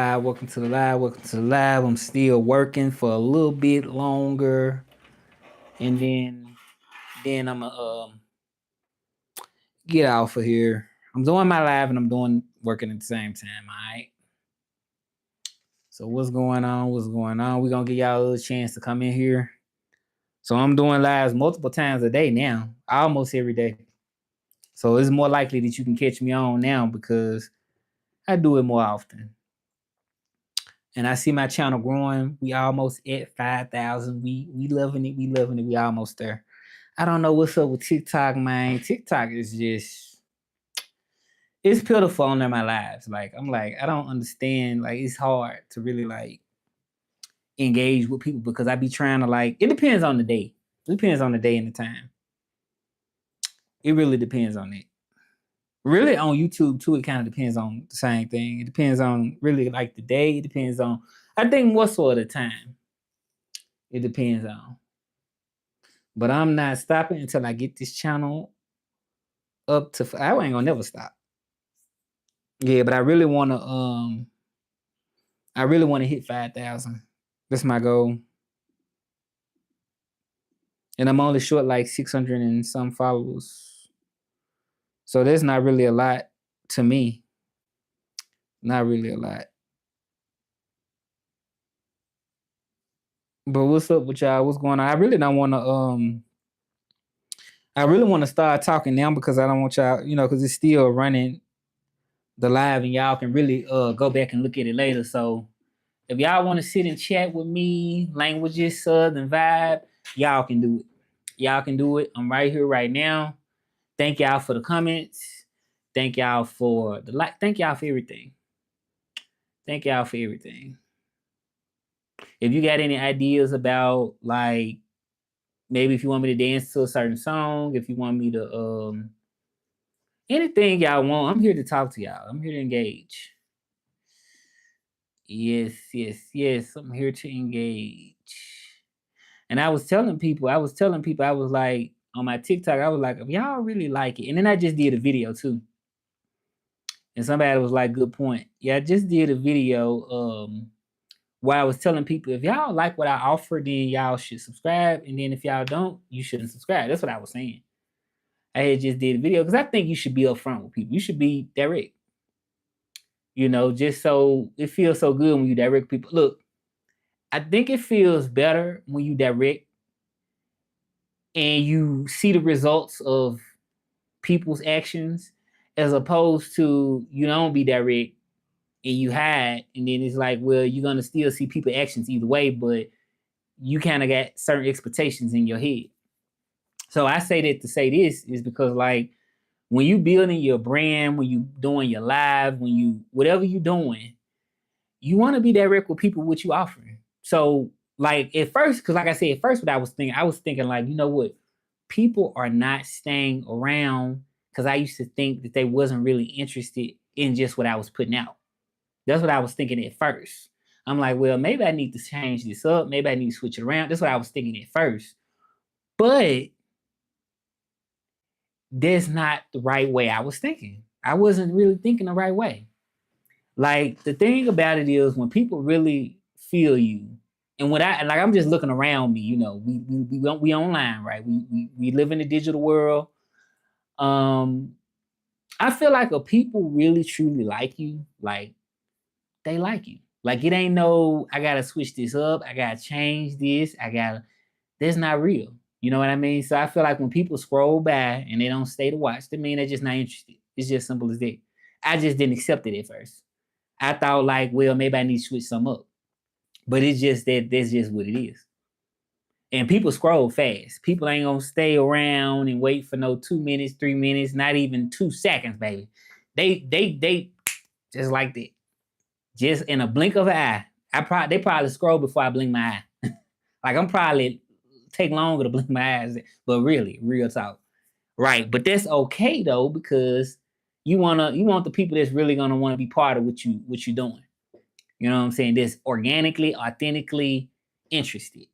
Welcome to the live. Welcome to the live. I'm still working for a little bit longer, and then I'm gonna get off of here. I'm doing my live and I'm doing working at the same time. All right. So what's going on? What's going on? We're gonna give y'all a little chance to come in here. So I'm doing lives multiple times a day now, almost every day. So it's more likely that you can catch me on now because I do it more often. And I see my channel growing. We almost at 5,000. We loving it. We loving it. We almost there. I don't know what's up with TikTok, man. TikTok is just it's pitiful on my lives. Like I'm like I don't understand. Like it's hard to really like engage with people because I be trying to like. It depends on the day. It depends on the day and the time. It really depends on it. Really on YouTube too. It kind of depends on the same thing. It depends on really like the day. It depends on. I think more so of the time. It depends on. But I'm not stopping until I get this channel up to. I ain't gonna never stop. Yeah, but I really wanna hit 5,000. That's my goal. And I'm only short like 600 and some followers. So that's not really a lot to me. Not really a lot. But what's up with y'all? What's going on? I really want to start talking now because I don't want y'all, because it's still running the live and y'all can really go back and look at it later. So if y'all want to sit and chat with me, languages, Southern vibe, y'all can do it. Y'all can do it. I'm right here right now. Thank y'all for the comments. Thank y'all for the like. Thank y'all for everything. Thank y'all for everything. If you got any ideas about like maybe if you want me to dance to a certain song, if you want me to anything y'all want, I'm here to talk to y'all. I'm here to engage. Yes, yes, yes. I'm here to engage. And I was telling people, I was like on my TikTok, I was like, if y'all really like it, and then I just did a video too. And somebody was like, good point. Yeah, I just did a video where I was telling people if y'all like what I offer, then y'all should subscribe. And then if y'all don't, you shouldn't subscribe. That's what I was saying. I had just did a video because I think you should be upfront with people. You should be direct. Just so it feels so good when you direct people. Look, I think it feels better when you direct and you see the results of people's actions as opposed to you don't be direct and you hide and then it's like, well, you're gonna still see people actions either way, but you kind of got certain expectations in your head. So I say that to say this is because like when you building your brand, when you doing your live, when you whatever you doing, you want to be direct with people what you offering. So like at first, because like I said, at first what I was thinking like, you know what, people are not staying around because I used to think that they wasn't really interested in just what I was putting out. That's what I was thinking at first. I'm like, well, maybe I need to change this up. Maybe I need to switch it around. That's what I was thinking at first. But that's not the right way I was thinking. I wasn't really thinking the right way. Like the thing about it is when people really feel you, and when I'm just looking around me, we online, right? We live in a digital world. Um, I feel like if people really truly like you, like they like you. Like it ain't no, I gotta switch this up, I gotta change this, that's not real. You know what I mean? So I feel like when people scroll by and they don't stay to watch, they mean they're just not interested. It's just simple as that. I just didn't accept it at first. I thought like, well, maybe I need to switch some up. But it's just that that's just what it is. And people scroll fast. People ain't gonna stay around and wait for no 2 minutes, 3 minutes, not even 2 seconds, baby. They just like that. Just in a blink of an eye. They probably scroll before I blink my eye. Like I'm probably take longer to blink my eyes, but really, real talk. Right. But that's okay though, because you want the people that's really gonna want to be part of what you're doing. You know what I'm saying? That's organically, authentically interested.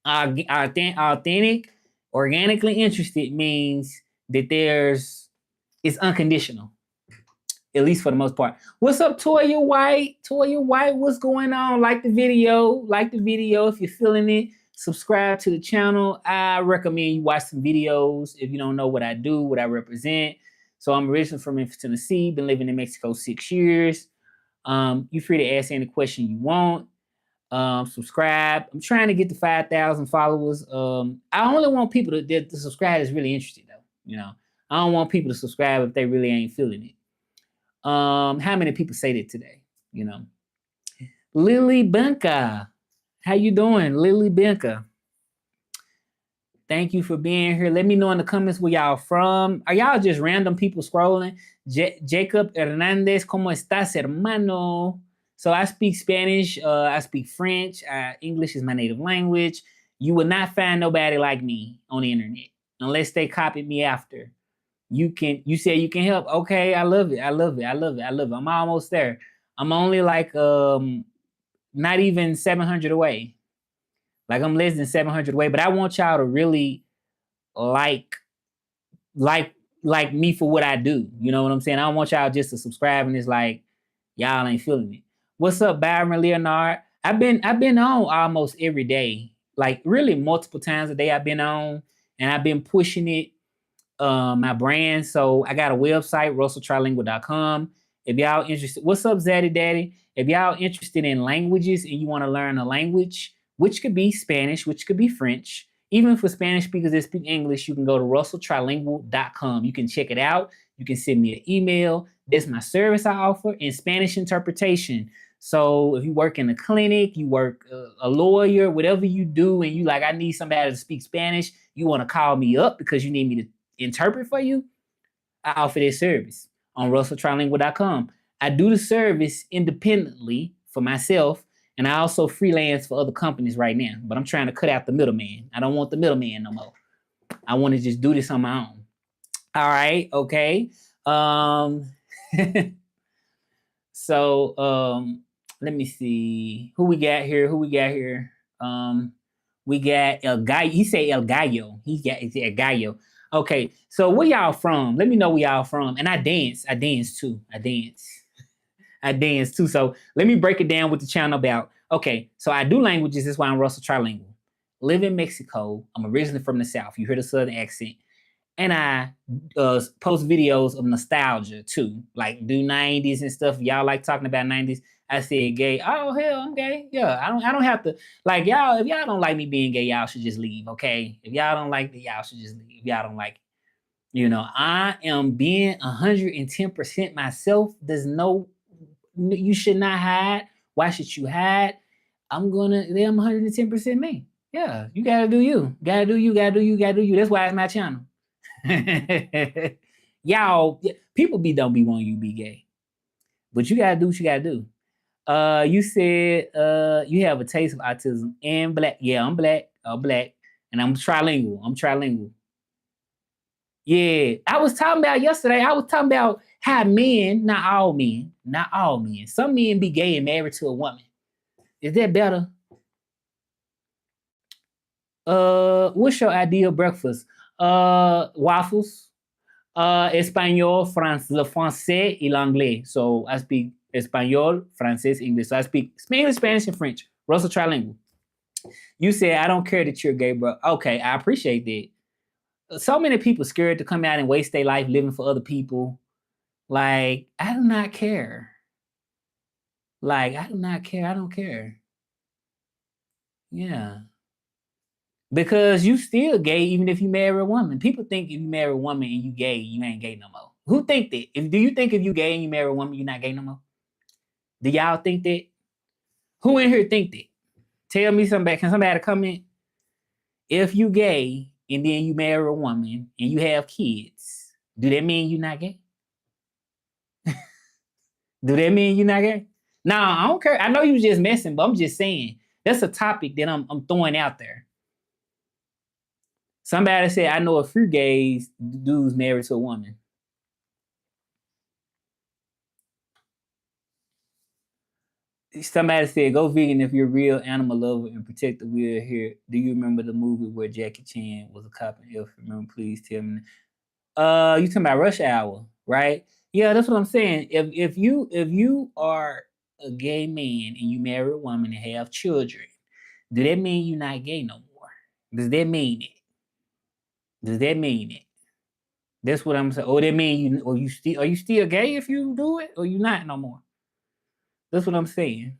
Authentic, organically interested means that it's unconditional. at least for the most part. What's up, Toya White? Toya White, what's going on? Like the video if you're feeling it. Subscribe to the channel. I recommend you watch some videos if you don't know what I do, what I represent. So I'm originally from Memphis, Tennessee. Been living in Mexico 6 years. You're free to ask any question you want. Subscribe. I'm trying to get to 5,000 followers. I only want people to subscribe that's really interested, though. You know, I don't want people to subscribe if they really ain't feeling it. How many people say that today? You know, Lily Benka, how you doing, Lily Benka? Thank you for being here. Let me know in the comments where y'all from. Are y'all just random people scrolling? Jacob Hernandez, ¿cómo estás, hermano? So I speak Spanish. I speak French. English is my native language. You will not find nobody like me on the internet unless they copied me after. You say you can help. Okay, I love it. I'm almost there. I'm only like not even 700 away. Like I'm less than 700 away, but I want y'all to really like me for what I do. You know what I'm saying? I don't want y'all just to subscribe and it's like y'all ain't feeling it. What's up, Byron Leonard? I've been on almost every day, like really multiple times a day. I've been on and I've been pushing it, my brand. So I got a website, russelltrilingual.com. If y'all interested, what's up, Zaddy Daddy? If y'all interested in languages and you want to learn a language, which could be Spanish, which could be French. Even for Spanish speakers that speak English, you can go to russelltrilingual.com. You can check it out. You can send me an email. That's my service I offer in Spanish interpretation. So if you work in a clinic, you work a lawyer, whatever you do, and you like, I need somebody to speak Spanish, you want to call me up because you need me to interpret for you, I offer that service on russelltrilingual.com. I do the service independently for myself, and I also freelance for other companies right now, but I'm trying to cut out the middleman. I don't want the middleman no more. I want to just do this on my own. All right, okay. So let me see who we got here. We got El Gallo. He said El Gallo. He said El Gallo. Okay, so where y'all from? Let me know where y'all from. And I dance too. I dance too. So let me break it down with the channel about, okay, so I do languages. That's why I'm Russell Trilingual. Live in Mexico. I'm originally from the South. You hear the Southern accent. And I post videos of nostalgia too, like do 90s and stuff. Y'all like talking about 90s. I said gay. Oh hell, I'm gay. Yeah, I don't have to like y'all. If y'all don't like me being gay, y'all should just leave. Okay. If y'all don't like it, y'all should just leave. If y'all don't like it. You know, I am being 110% myself. You should not hide. Why should you hide? I'm 110% me. Yeah, you gotta do you. Gotta do you. That's why it's my channel. Y'all, people don't be wanting you to be gay, but you gotta do what you gotta do. You said you have a taste of autism and black. Yeah, I'm black. Black, and I'm trilingual. Yeah, I was talking about yesterday. I was talking about how men, not all men, some men be gay and married to a woman. Is that better? What's your ideal breakfast? Waffles, espagnol, le français et l'anglais. So I speak espagnol, francés, English. So I speak English, Spanish, and French. Russell Trilingual. You said, I don't care that you're gay, bro. Okay, I appreciate that. So many people scared to come out and waste their life living for other people. Like, I do not care. I don't care. Yeah. Because you still gay even if you marry a woman. People think if you marry a woman and you gay, you ain't gay no more. Who think that? Do you think if you gay and you marry a woman, you're not gay no more? Do y'all think that? Who in here think that? Tell me somebody. Can somebody comment? If you gay and then you marry a woman and you have kids, do that mean you're not gay? Do that mean you're not gay? Nah, I don't care. I know you was just messing, but I'm just saying that's a topic that I'm throwing out there. Somebody said, I know a few gays dudes married to a woman. Somebody said, go vegan if you're a real animal lover and protect the world here. Do you remember the movie where Jackie Chan was a cop? If you remember, please tell me. You talking about Rush Hour, right? Yeah, that's what I'm saying. If you are a gay man and you marry a woman and have children, do that mean you're not gay no more? Does that mean it? Does that mean it? That's what I'm saying. Or that mean you or you still are you still gay if you do it or you not no more? That's what I'm saying.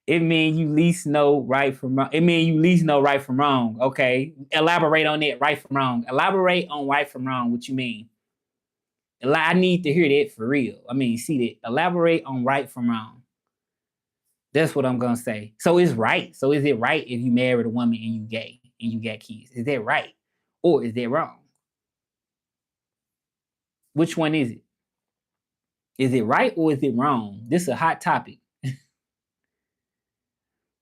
It mean you least know right from wrong. It mean you least know right from wrong. Okay. Elaborate on that right from wrong. Elaborate on right from wrong. What you mean? I need to hear that for real. I mean, see that. Elaborate on right from wrong. That's what I'm gonna say. So it's right. So is it right if you married a woman and you gay and you got kids? Is that right? Or is that wrong? Which one is it? Is it right or is it wrong? This is a hot topic.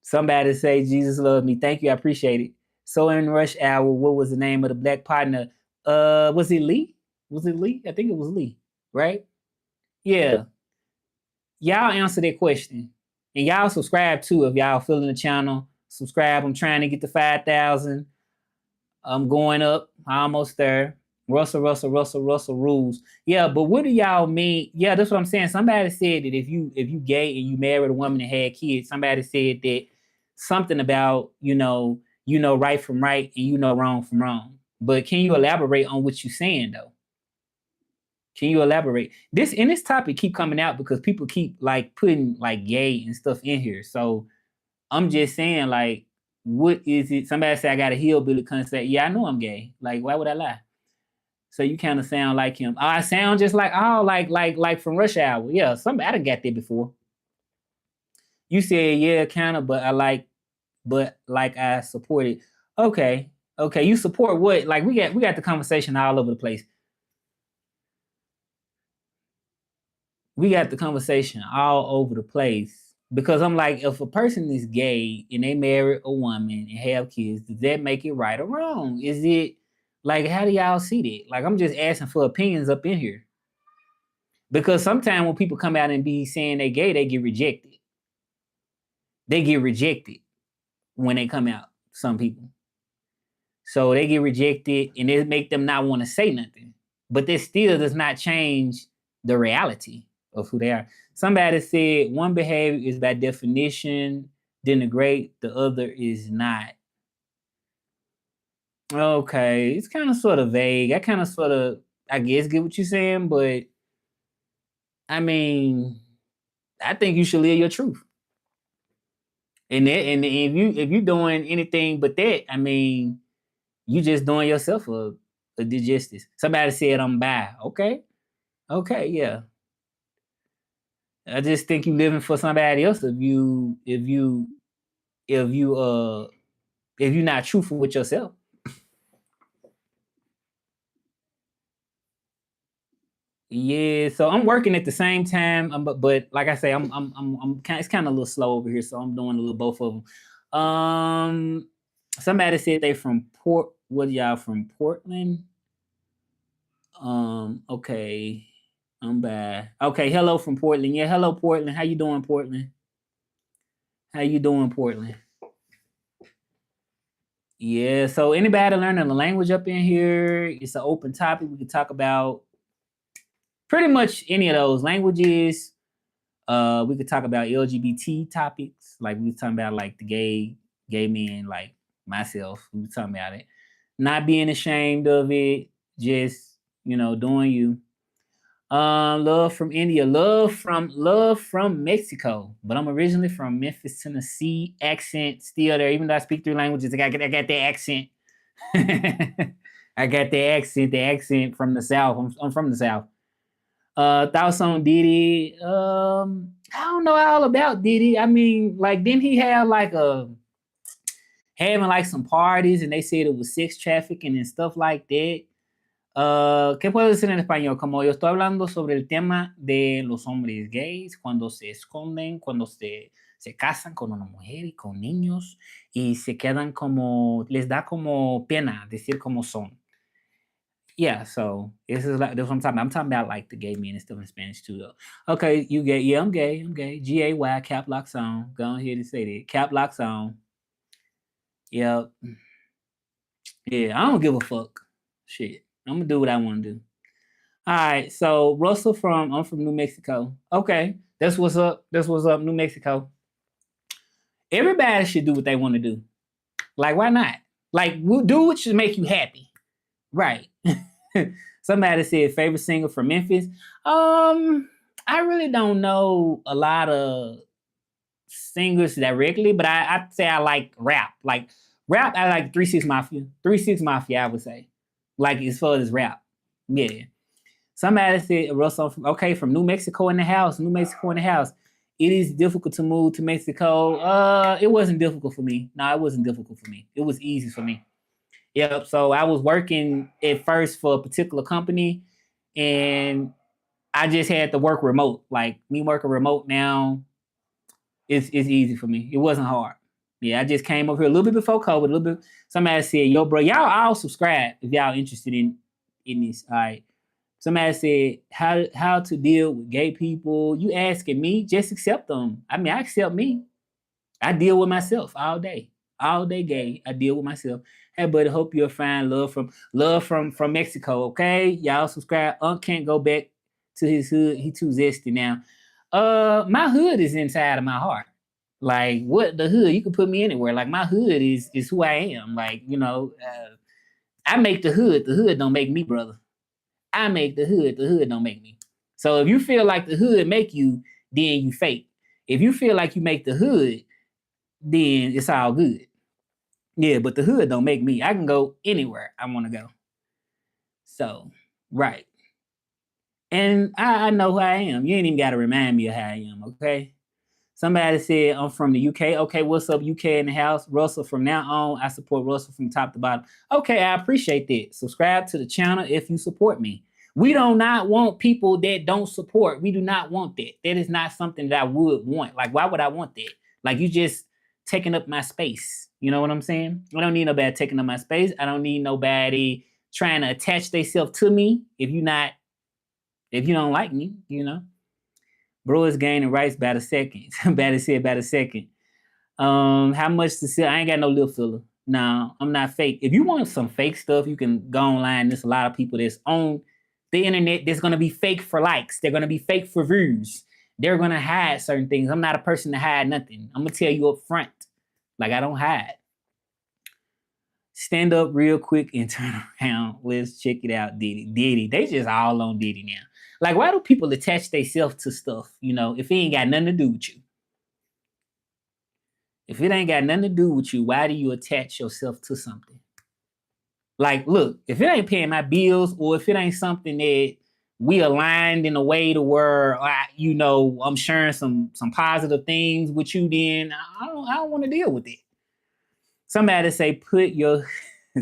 Somebody say Jesus loved me. Thank you. I appreciate it. So in Rush Hour, what was the name of the black partner? Was it Lee? Was it Lee? I think it was Lee, right? Yeah. Y'all answer that question. And y'all subscribe too if y'all feeling the channel. Subscribe. I'm trying to get to 5,000. I'm going up. Almost there. Russell rules. Yeah, but what do y'all mean? Yeah, that's what I'm saying. Somebody said that if you gay and you married a woman and had kids, somebody said that something about you know right from right and you know wrong from wrong. But can you elaborate on what you're saying though? Can you elaborate? This topic keep coming out because people keep like putting like gay and stuff in here. So I'm just saying like, what is it? Somebody say I got a hillbilly country say, yeah, I know I'm gay. Like, why would I lie? So you kind of sound like him. Oh, I sound just like like from Rush Hour. Yeah, somebody I done got that before. You said yeah, kind of, but like I support it. Okay, okay. You support what? Like we got the conversation all over the place. We got the conversation all over the place because I'm like, if a person is gay and they marry a woman and have kids, does that make it right or wrong? Is it like how do y'all see that? Like I'm just asking for opinions up in here because sometimes when people come out and be saying they gay, they get rejected. They get rejected when they come out. Some people, so they get rejected and it make them not want to say nothing. But this still does not change the reality of who they are. Somebody said one behavior is by definition denigrate, the other is not. Okay, it's kind of sort of vague. I kind of sort of, I guess, get what you're saying, but I mean, I think you should live your truth. And if you doing anything but that, I mean, you just doing yourself a disjustice. Somebody said I'm bi. Okay, okay, yeah. I just think you living for somebody else if you if you're not truthful with yourself. Yeah, so I'm working at the same time, but like I say, I'm kind. It's kind of a little slow over here, so I'm doing a little both of them. Somebody said they from Port. What y'all from Portland? Okay, I'm bad. Okay, hello from Portland. Yeah, hello Portland. How you doing, Portland? How you doing, Portland? Yeah. So anybody learning the language up in here? It's an open topic. We can talk about pretty much any of those languages. We could talk about LGBT topics, like we were talking about, like the gay men, like myself. We were talking about it, not being ashamed of it, just doing you. Love from India, love from Mexico, but I'm originally from Memphis, Tennessee. Accent still there, even though I speak three languages. I got the accent. I got the accent from the South. I'm from the South. Thoughts on Diddy? I don't know all about Diddy. I mean, like, didn't he have like a having like some parties and they said it was sex trafficking and stuff like that? ¿Qué puedo decir en español? Como yo estoy hablando sobre el tema de los hombres gays, cuando se esconden, cuando se casan con una mujer y con niños y se quedan como, les da como pena decir cómo son. Yeah, so this is like this what I'm talking about. I'm talking about like the gay men and stuff in Spanish too though. Okay, you gay. Yeah, I'm gay. I'm gay. Gay, cap locks on. Go ahead and say that. Cap locks on. Yep. Yeah, I don't give a fuck. Shit. I'm gonna do what I wanna do. All right, so Russell I'm from New Mexico. Okay, that's what's up. That's what's up, New Mexico. Everybody should do what they want to do. Like, why not? Like, we'll do what should make you happy. Right. Somebody said favorite singer from Memphis. I really don't know a lot of singers directly, but I'd say I like rap. Like rap, I like 3 6 Mafia. 3 6 Mafia, I would say. Like as far as rap. Yeah. Somebody said Russell from New Mexico in the house. New Mexico in the house. It is difficult to move to Mexico. It wasn't difficult for me. No, it wasn't difficult for me. It was easy for me. Yep. So I was working at first for a particular company, and I just had to work remote. Like me working remote now, it's easy for me. It wasn't hard. Yeah, I just came over here a little bit before COVID. A little bit. Somebody said, "Yo, bro, y'all all subscribe if y'all interested in this." All right. Somebody said, "How to deal with gay people?" You asking me? Just accept them. I mean, I accept me. I deal with myself all day gay. I deal with myself. Hey, buddy, hope you'll find love from Mexico. Okay, y'all subscribe. Unc can't go back to his hood. He too zesty now. My hood is inside of my heart. Like what the hood? You can put me anywhere. Like my hood is who I am. Like I make the hood. The hood don't make me, brother. I make the hood. The hood don't make me. So if you feel like the hood make you, then you fake. If you feel like you make the hood, then it's all good. Yeah, but the hood don't make me. I can go anywhere I want to go. So, right. And I know who I am. You ain't even got to remind me of how I am, okay? Somebody said I'm from the UK. Okay, what's up, UK in the house? Russell, from now on, I support Russell from top to bottom. Okay, I appreciate that. Subscribe to the channel if you support me. We do not want people that don't support. We do not want that. That is not something that I would want. Like, why would I want that? Like, you just taking up my space. You know what I'm saying? I don't need nobody taking up my space. I don't need nobody trying to attach themselves to me if you don't like me. Bro is gaining rights by the second. Somebody said by the second. How much to sell? I ain't got no lip filler. No, I'm not fake. If you want some fake stuff, you can go online. There's a lot of people that's on the internet that's gonna be fake for likes. They're gonna be fake for views. They're gonna hide certain things. I'm not a person to hide nothing. I'm gonna tell you up front. Like I don't hide. Stand up real quick and turn around. Let's check it out, Diddy. Diddy. They just all on Diddy now. Like, why do people attach themselves to stuff, if it ain't got nothing to do with you? If it ain't got nothing to do with you, why do you attach yourself to something? Like, look, if it ain't paying my bills or if it ain't something that we aligned in a way to where I'm sharing some positive things with you, then I don't want to deal with it. Somebody say put your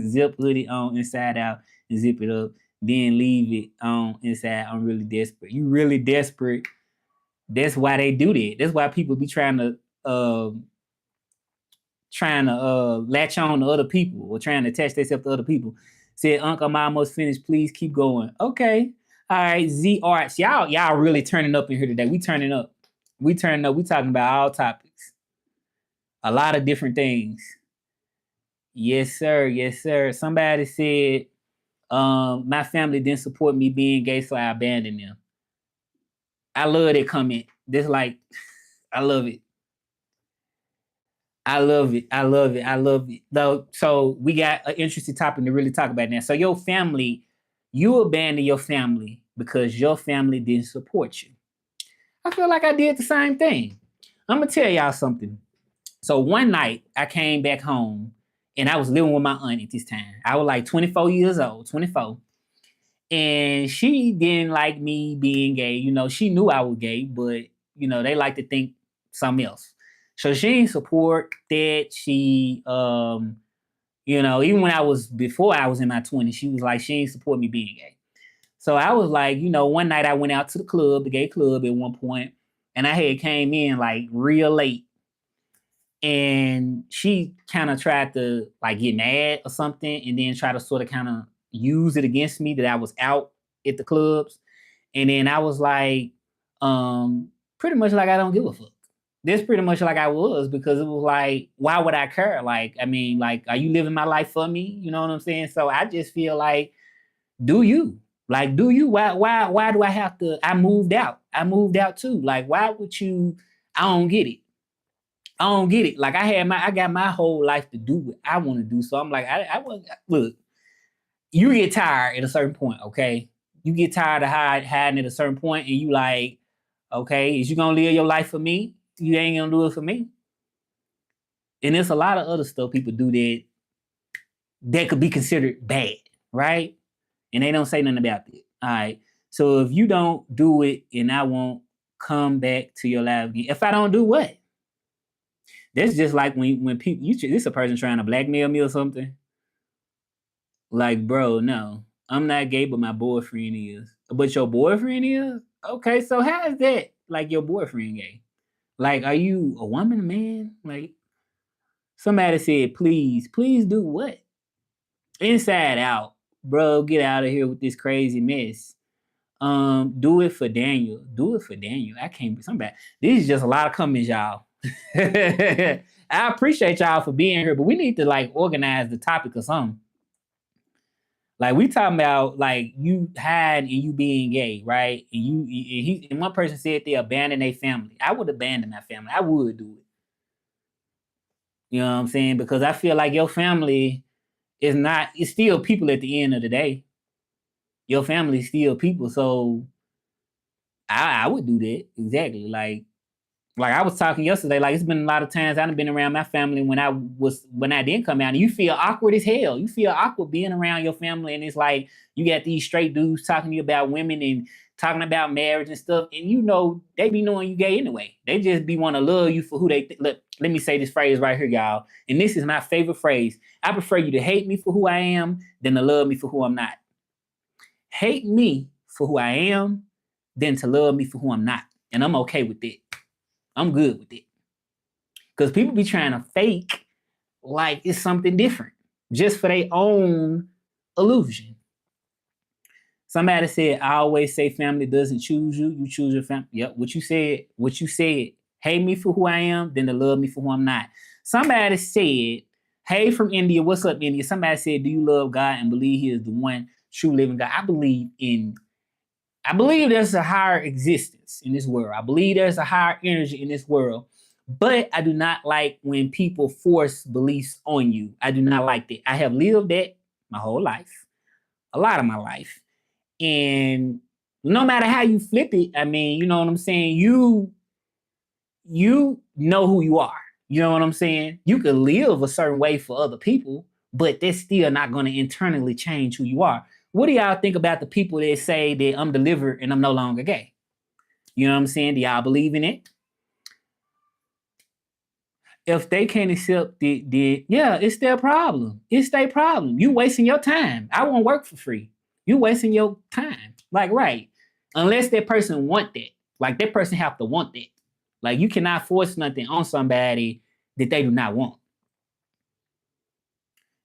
zip hoodie on inside out and zip it up, then leave it on inside. I'm really desperate. You really desperate. That's why they do that. That's why people be trying to latch on to other people or trying to attach themselves to other people. Said, Uncle, I'm almost finished. Please keep going. Okay. All right, Z Arts. Y'all really turning up in here today. We turning up. We turning up. We talking about all topics. A lot of different things. Yes, sir. Yes, sir. Somebody said, my family didn't support me being gay, so I abandoned them. I love that comment. This like, I love it. I love it. I love it. I love it. Though, so we got an interesting topic to really talk about now. So your family, you abandoned your family because your family didn't support you. I feel like I did the same thing. I'm gonna tell y'all something. So one night I came back home and I was living with my aunt at this time. I was like 24 years old, 24. And she didn't like me being gay. She knew I was gay, but they like to think something else. So she didn't support that. She even before I was in my 20s, she was like, she didn't support me being gay. So I was like, one night I went out to the club, the gay club at one point, and I had came in like real late. And she kind of tried to like get mad or something and then try to sort of kind of use it against me that I was out at the clubs. And then I was like, pretty much like I don't give a fuck. That's pretty much like I was, because it was like, why would I care? Like, I mean, like, are you living my life for me? You know what I'm saying? So I just feel like, do you? Like, do you? Why do I have to? I moved out. I moved out too. Like, why would you? I don't get it. I don't get it. Like, I got my whole life to do what I want to do. So I'm like, I want look. You get tired at a certain point, okay? You get tired of hiding at a certain point, and you like, okay, is you gonna live your life for me? You ain't gonna do it for me. And there's a lot of other stuff people do that could be considered bad, right? And they don't say nothing about it. All right. So if you don't do it, and I won't come back to your life again. If I don't do what? That's just like when people this a person trying to blackmail me or something. Like, bro, no, I'm not gay, but my boyfriend is. But your boyfriend is? Okay, so how is that like your boyfriend gay? Like, are you a woman, man? Like, somebody said, please do what? Inside Out, bro, get out of here with this crazy mess. Do it for Daniel. Do it for Daniel. I can't. Somebody. These is just a lot of comments, y'all. I appreciate y'all for being here, but we need to like organize the topic or something. Like, we talking about like you hiding and you being gay, right? And one person said they abandoned their family. I would abandon my family. I would do it. You know what I'm saying? Because I feel like your family is not. It's still people at the end of the day. Your family is still people, so I would do that exactly. Like I was talking yesterday, like it's been a lot of times I've been around my family when I didn't come out, and you feel awkward as hell. You feel awkward being around your family, and it's like you got these straight dudes talking to you about women and talking about marriage and stuff, and you know they be knowing you gay anyway. They just be want to love you for who they. Look, let me say this phrase right here, y'all, and this is my favorite phrase. I prefer you to hate me for who I am than to love me for who I'm not. Hate me for who I am than to love me for who I'm not, and I'm okay with it. I'm good with it. Because people be trying to fake like it's something different just for their own illusion. Somebody said, I always say family doesn't choose you, you choose your family. Yep, what you said. Hate me for who I am, then to love me for who I'm not. Somebody said, hey from India, what's up, India? Somebody said, do you love God and believe he is the one true living God? I believe there's a higher existence in this world. I believe there's a higher energy in this world. But I do not like when people force beliefs on you. I do not like that. I have lived that my whole life, a lot of my life. And no matter how you flip it, I mean, you know what I'm saying? You know who you are. You know what I'm saying? You could live a certain way for other people, but that's still not going to internally change who you are. What do y'all think about the people that say that I'm delivered and I'm no longer gay? You know what I'm saying? Do y'all believe in it? If they can't accept it, then yeah, it's their problem. It's their problem. You wasting your time. I won't work for free. You wasting your time. Like, right. Unless that person want that. Like, that person have to want that. Like, you cannot force nothing on somebody that they do not want.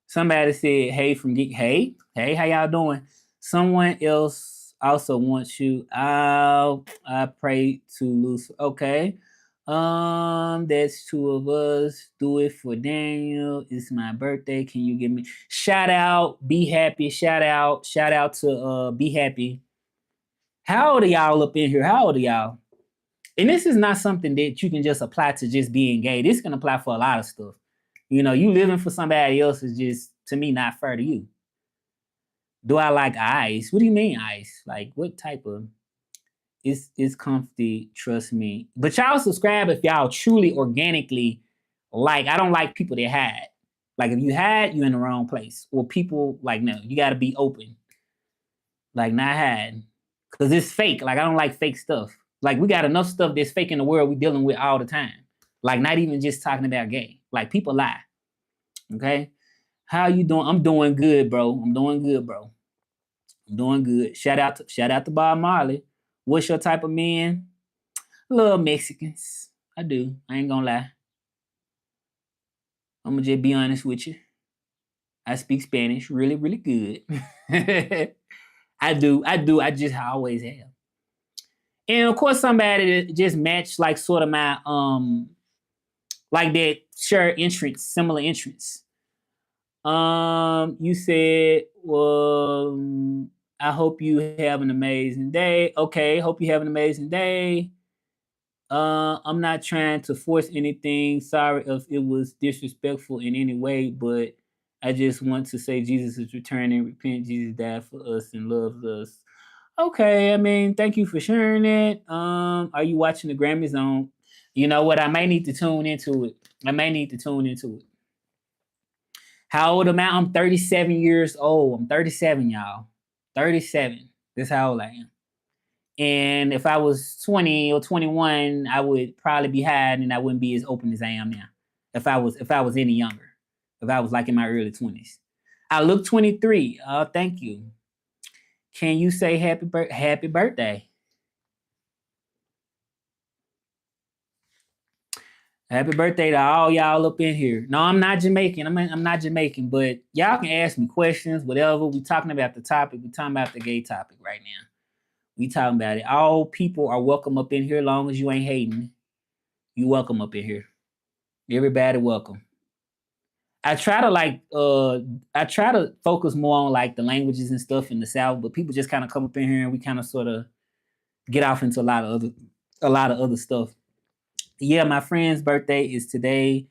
Somebody said, hey, from Geek. Hey, how y'all doing? Someone else also wants you. I pray to lose. Okay. That's two of us. Do it for Daniel. It's my birthday. Can you give me shout out? Be happy. Shout out to Be Happy. How old are y'all up in here? How old are y'all? And this is not something that you can just apply to just being gay. This can apply for a lot of stuff. You know, you living for somebody else is just to me not fair to you. Do I like ice? What do you mean ice? Like what type of it's comfy, trust me. But y'all subscribe if y'all truly organically like. I don't like people that hide. Like if you hide, you're in the wrong place. Or people like no, you gotta be open. Like not hide. Cause it's fake. Like I don't like fake stuff. Like we got enough stuff that's fake in the world we dealing with all the time. Like not even just talking about gay. Like people lie. Okay? How you doing? I'm doing good, bro. I'm doing good, bro. I'm doing good. Shout out to Bob Marley. What's your type of man? Love Mexicans. I do. I ain't gonna lie. I'm gonna just be honest with you. I speak Spanish really, really good. I do. I just always have. And of course, somebody that just matched like sort of my like that share entrance, similar entrance. You said, well, I hope you have an amazing day. Okay, hope you have an amazing day. I'm not trying to force anything. Sorry if it was disrespectful in any way, but I just want to say Jesus is returning. Repent. Jesus died for us and loves us. Okay, I mean, thank you for sharing it. Are you watching the Grammys on? You know what? I may need to tune into it. I may need to tune into it. How old am I? I'm 37 years old. I'm 37, y'all. 37. That's how old I am. And if I was 20 or 21, I would probably be hiding and I wouldn't be as open as I am now. If I was any younger. If I was like in my early 20s. I look 23. Thank you. Can you say happy birthday? Happy birthday to all y'all up in here. No, I'm not Jamaican. I'm not Jamaican, but y'all can ask me questions, whatever. We talking about the topic. We talking about the gay topic right now. We talking about it. All people are welcome up in here, long as you ain't hating. You welcome up in here. Everybody welcome. I try to focus more on like the languages and stuff in the South, but people just kind of come up in here and we kind of sort of get off into a lot of other stuff. Yeah, my friend's birthday is today.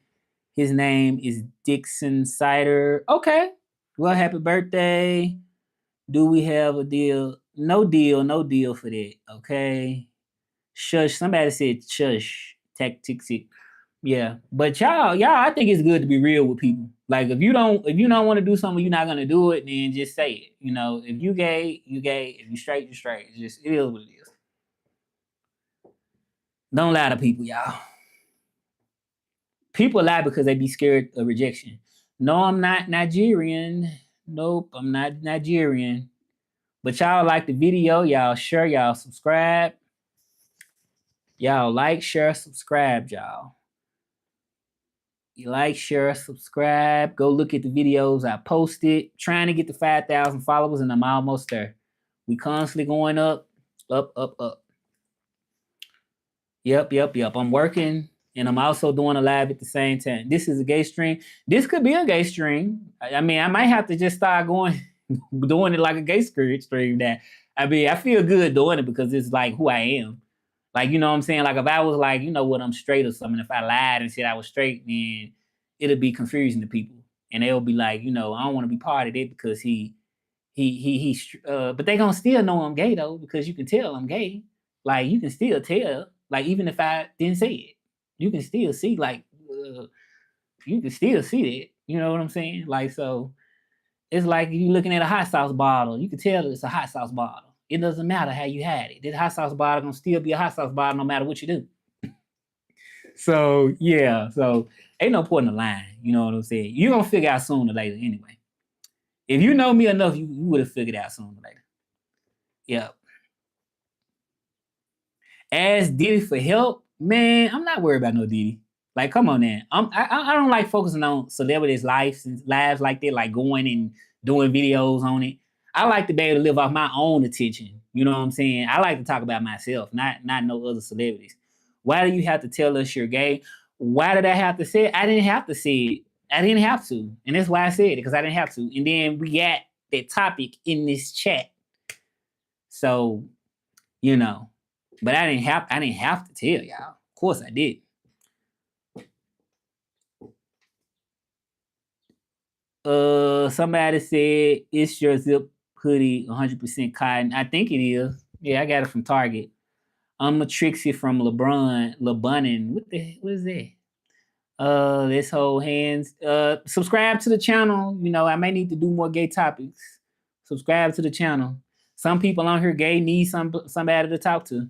His name is Dixon Sider. Okay. Well, happy birthday. Do we have a deal? No deal, no deal for that. Okay. Shush. Somebody said shush. Tactics it. Yeah. But y'all, I think it's good to be real with people. Like if you don't want to do something, you're not gonna do it, then just say it. You know, if you gay, you gay. If you straight, you straight. It is what it is. Don't lie to people, y'all. People lie because they be scared of rejection. No, I'm not Nigerian. Nope, I'm not Nigerian. But y'all like the video, y'all share, y'all subscribe. Y'all like, share, subscribe, y'all. You like, share, subscribe. Go look at the videos I posted. Trying to get to 5,000 followers, and I'm almost there. We constantly going up, up, up, up. Yep. I'm working and I'm also doing a live at the same time. This is a gay stream. This could be a gay stream. I mean, I might have to just start going, doing it like a gay stream. That I mean, I feel good doing it because it's like who I am. Like, you know what I'm saying? Like if I was like, you know what, I'm straight or something. If I lied and said I was straight, then it'll be confusing to people, and they'll be like, I don't want to be part of it because but they gonna still know I'm gay though because you can tell I'm gay. Like you can still tell. Like even if I didn't say it, you can still see. Like you can still see it. You know what I'm saying? Like so, it's like you looking at a hot sauce bottle. You can tell it's a hot sauce bottle. It doesn't matter how you had it. This hot sauce bottle gonna still be a hot sauce bottle no matter what you do. So yeah, so ain't no point in lying. You know what I'm saying? You're gonna figure out sooner or later anyway. If you know me enough, you would have figured out sooner or later. Yeah. Ask Diddy for help, man. I'm not worried about no Diddy. Like, come on, man. I don't like focusing on celebrities' lives like that, like going and doing videos on it. I like to be able to live off my own attention. You know what I'm saying? I like to talk about myself, not no other celebrities. Why do you have to tell us you're gay? Why did I have to say it? I didn't have to say it. I didn't have to, and that's why I said it because I didn't have to. And then we got that topic in this chat, so you know. But I didn't have to tell y'all. Of course I did. Somebody said it's your zip hoodie 100% cotton. I think it is. Yeah, I got it from Target. I'm a Trixie from LeBunnin. What is that? Let's hold hands. Subscribe to the channel. I may need to do more gay topics. Subscribe to the channel. Some people on here gay need somebody to talk to.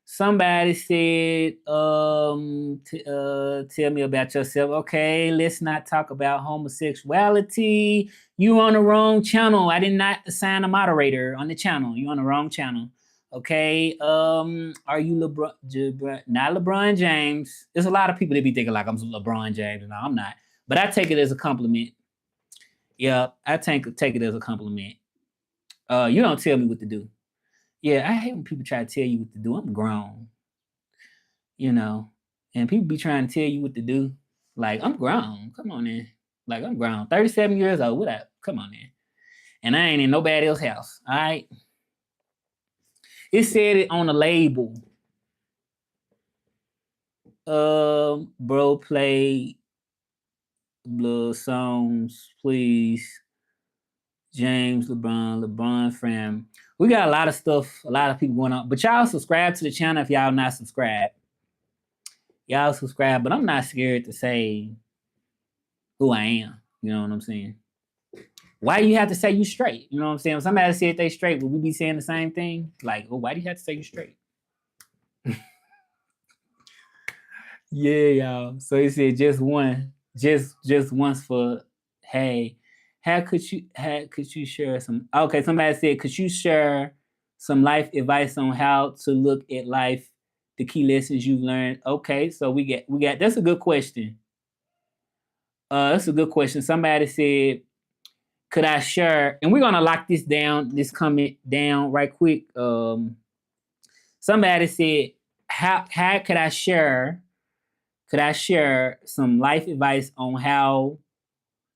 Somebody said, tell me about yourself. Okay, let's not talk about homosexuality. You on the wrong channel. I did not assign a moderator on the channel. You on the wrong channel. Okay. Are you not LeBron James? There's a lot of people that be thinking like I'm LeBron James. No, I'm not. But I take it as a compliment. Yeah, I take it as a compliment. You don't tell me what to do. Yeah, I hate when people try to tell you what to do. I'm grown, and people be trying to tell you what to do. Like, I'm grown. Come on in. Like, I'm grown. 37 years old. What up? Come on in. and I ain't in nobody else's house. All right. It said it on the label. Bro, play blood songs, please. James, LeBron fam. We got a lot of stuff, a lot of people going on. But y'all subscribe to the channel if y'all not subscribed. Y'all subscribe, but I'm not scared to say who I am. You know what I'm saying? Why do you have to say you straight? You know what I'm saying? When somebody said they straight, would we be saying the same thing? Like, oh, why do you have to say you straight? Yeah, y'all. So he said just one, just once for hey, how could you share some okay, somebody said, could you share some life advice on how to look at life, the key lessons you've learned? Okay, so we got that's a good question. That's a good question. Somebody said, could I share, and we're gonna lock this down, this comment down right quick. Somebody said, how could I share some life advice on how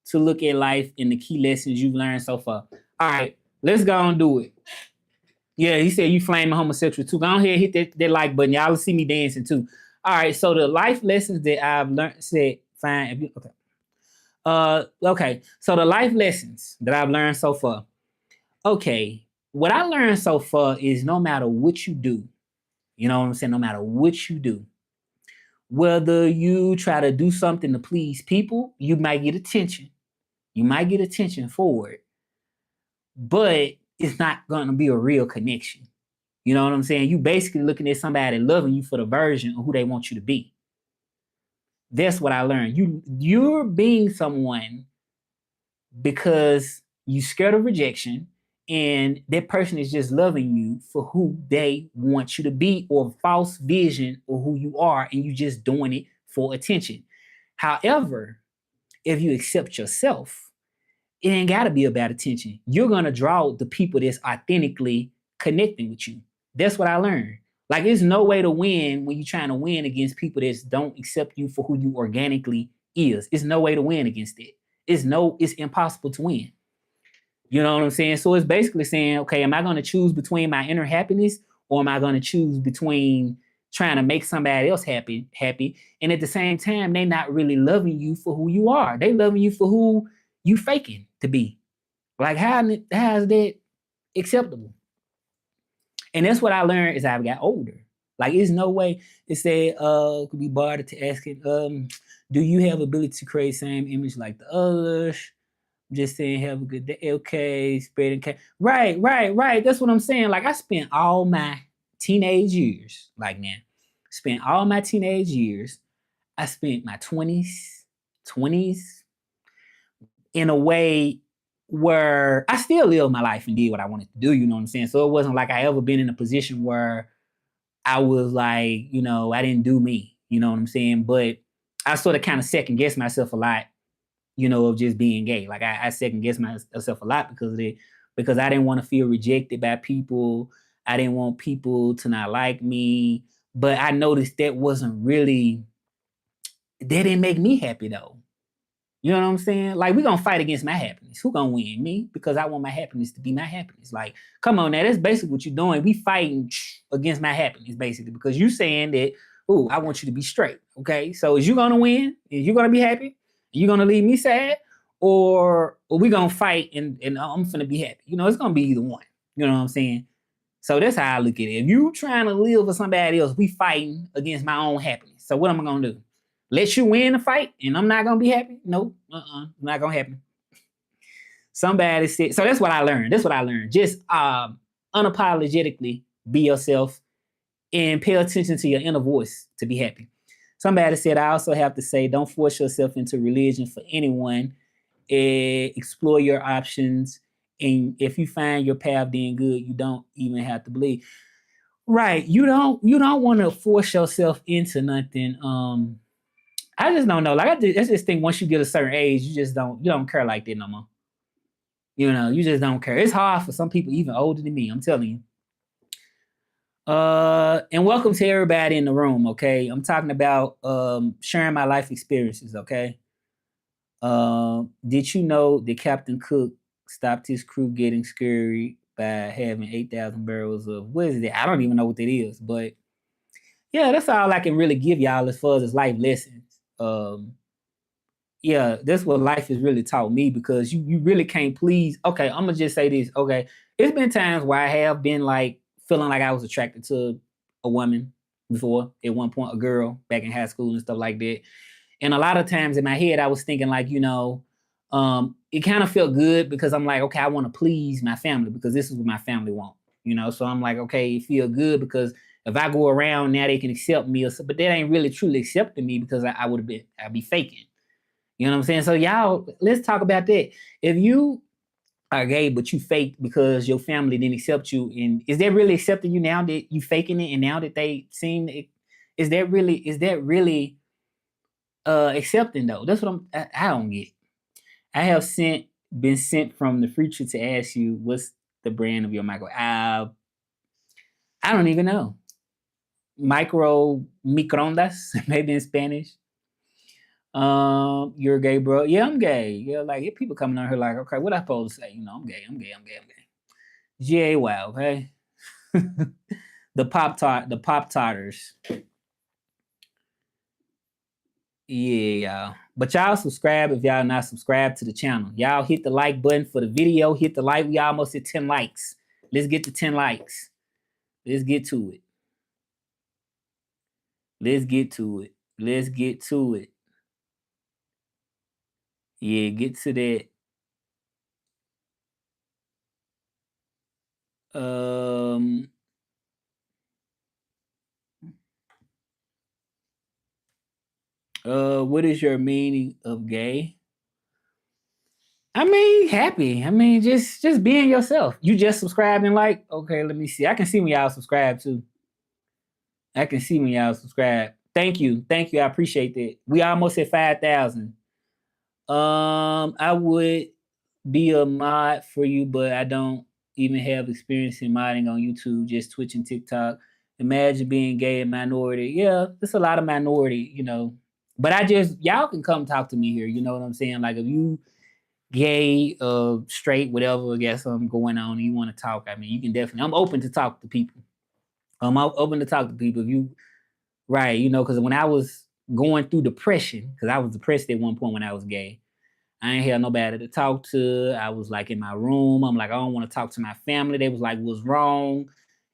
to look at life and the key lessons you've learned so far? All right, let's go and do it. Yeah, he said you flaming homosexual too. Go ahead, hit that like button. Y'all will see me dancing too. All right, so the life lessons that I've learned, said, fine. If you, okay. Okay. So the life lessons that I've learned so far. Okay, what I learned so far is no matter what you do, you know what I'm saying? No matter what you do, whether you try to do something to please people, you might get attention. You might get attention for it, but it's not going to be a real connection. You know what I'm saying? You basically looking at somebody loving you for the version of who they want you to be. That's what I learned. You're being someone because you scared of rejection, and that person is just loving you for who they want you to be, or false vision of who you are, and you just doing it for attention. However, if you accept yourself, it ain't got to be about attention. You're going to draw the people that's authentically connecting with you. That's what I learned. Like, there's no way to win when you're trying to win against people that don't accept you for who you organically is. It's no way to win against it. It's impossible to win. You know what I'm saying? So it's basically saying, okay, am I going to choose between my inner happiness, or am I going to choose between trying to make somebody else happy? And at the same time, they're not really loving you for who you are. They loving you for who you faking to be. Like, how is that acceptable? And that's what I learned as I got older. Like, there's no way it said, could be barred to asking, do you have ability to create same image like the others? Just saying, have a good day. Okay, spreading cat. Right. That's what I'm saying. Like, I spent all my teenage years, like, man, spent all my teenage years. I spent my 20s in a way where I still lived my life and did what I wanted to do. You know what I'm saying? So it wasn't like I ever been in a position where I was like, you know, I didn't do me. You know what I'm saying? But I sort of kind of second guessed myself a lot, you know, of just being gay. Like, I second guessed myself a lot because of it, because I didn't want to feel rejected by people. I didn't want people to not like me. But I noticed that didn't make me happy though. You know what I'm saying? Like, we're gonna fight against my happiness. Who gonna win? Me? Because I want my happiness to be my happiness. Like, come on now, that's basically what you're doing. We fighting against my happiness, basically, because you saying that, oh, I want you to be straight. Okay. So is you gonna win? Is you gonna be happy? You gonna leave me sad? Or we gonna fight and I'm gonna be happy? You know, it's gonna be either one. You know what I'm saying? So that's how I look at it. If you trying to live for somebody else, we fighting against my own happiness. So what am I gonna do? Let you win the fight and I'm not gonna be happy? No, not gonna happen. Somebody said, so that's what I learned. Just unapologetically be yourself and pay attention to your inner voice to be happy. Somebody said, I also have to say, don't force yourself into religion for anyone. Explore your options. And if you find your path being good, you don't even have to believe. Right. You don't want to force yourself into nothing. I just don't know. Like, I just think once you get a certain age, you don't care like that no more. You know, you just don't care. It's hard for some people even older than me. I'm telling you. And welcome to everybody in the room. Okay, I'm talking about sharing my life experiences. Okay. Did you know that Captain Cook stopped his crew getting scurried by having 8,000 barrels of, what is that? I don't even know what that is, but yeah, that's all I can really give y'all as far as life lessons. Yeah, that's what life has really taught me, because you really can't please. Okay, I'm gonna just say this. Okay, it's been times where I have been like feeling like I was attracted to a woman before, at one point, a girl back in high school and stuff like that. And a lot of times in my head, I was thinking like, it kind of felt good, because I'm like, okay, I want to please my family, because this is what my family want. So I'm like, okay, it feel good, because if I go around now, they can accept me, but that ain't really truly accepting me, because I'd be faking. You know what I'm saying? So y'all, let's talk about that. If you are gay, but you fake because your family didn't accept you, and is that really accepting you now that you faking it, and now that they seem, is that really accepting though? That's what I don't get. I have been sent from the future to ask you what's the brand of your microwave. I don't even know. Microondas, maybe in Spanish. You're gay, bro. Yeah, I'm gay. Yeah, like if people coming on here like, okay, what I supposed to say? I'm gay. I'm gay. I'm gay. I'm gay. G-A-Y, okay. The Pop Tartars. Yeah, y'all. But y'all subscribe if y'all not subscribed to the channel. Y'all hit the like button for the video. Hit the like. We almost at 10 likes. Let's get to 10 likes. Let's get to it. Let's get to it. Let's get to it. Yeah, get to that. What is your meaning of gay? I mean, happy. I mean, just being yourself. You just subscribe and like. Okay, let me see. I can see when y'all subscribe too. I can see when y'all subscribe. Thank you, thank you. I appreciate that. We almost hit 5,000. I would be a mod for you, but I don't even have experience in modding on YouTube. Just Twitch and TikTok. Imagine being gay and minority. Yeah, there's a lot of minority. But y'all can come talk to me here. You know what I'm saying? Like if you gay, straight, whatever, I guess something going on, and you want to talk, I mean, you can definitely. I'm open to talk to people. I'm open to talk to people. If you right, because when I was going through depression, because I was depressed at one point when I was gay, I ain't had nobody to talk to. I was like in my room. I'm like, I don't want to talk to my family. They was like, what's wrong?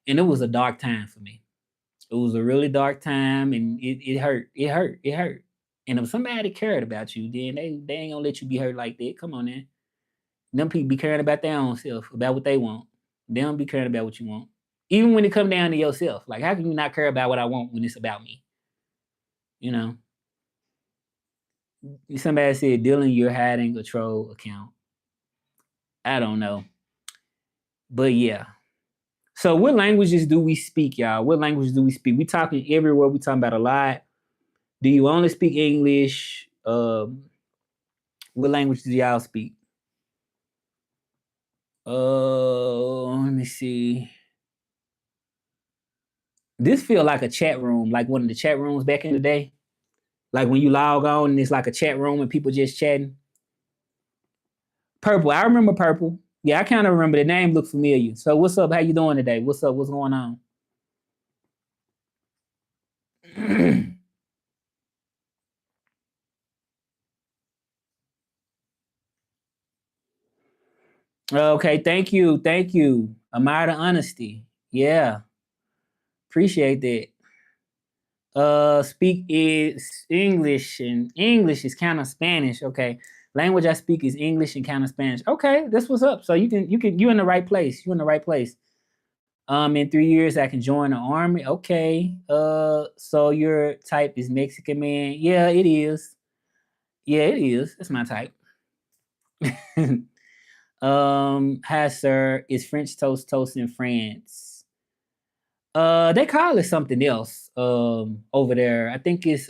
And it was a dark time for me. It was a really dark time, and it hurt. It hurt. It hurt. And if somebody cared about you, then they ain't gonna let you be hurt like that. Come on, man. Them people be caring about their own self, about what they want. They don't be caring about what you want. Even when it come down to yourself. Like, how can you not care about what I want when it's about me? You know? Somebody said, Dylan, you're hiding a troll account. I don't know. But yeah. So what languages do we speak, y'all? What languages do we speak? We talking everywhere. We talking about a lot. Do you only speak English? What language do y'all speak? Let me see. This feel like a chat room, like one of the chat rooms back in the day. Like when you log on and it's like a chat room and people just chatting. Purple, I remember Purple. Yeah, I kind of remember the name looked familiar. So what's up? How you doing today? What's up? What's going on? Okay, thank you. Thank you. Admire the honesty. Yeah. Appreciate that. Speak is English, and English is kind of Spanish. Okay. Language I speak is English and kind of Spanish. Okay, that's what's up. So you in the right place. You in the right place. In 3 years I can join the army. Okay. So your type is Mexican man. Yeah, it is. Yeah, it is. It's my type. Hi sir. Is French toast in France? They call it something else. Over there. I think it's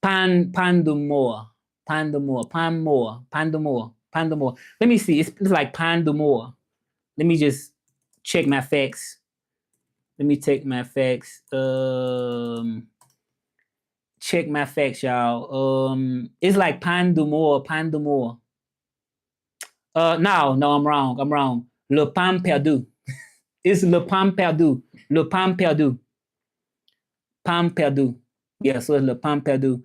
pan d'amour. Pan d'amour. Let me see. It's like pan d'amour. Let me just check my facts. Let me check my facts. Check my facts, y'all. It's like pan d'amour. No, I'm wrong. I'm wrong. Le Pan Perdu. It's Le Pan Perdu. Le Pan Perdu. Pan Perdu. Yeah, so it's Le Pan Perdu.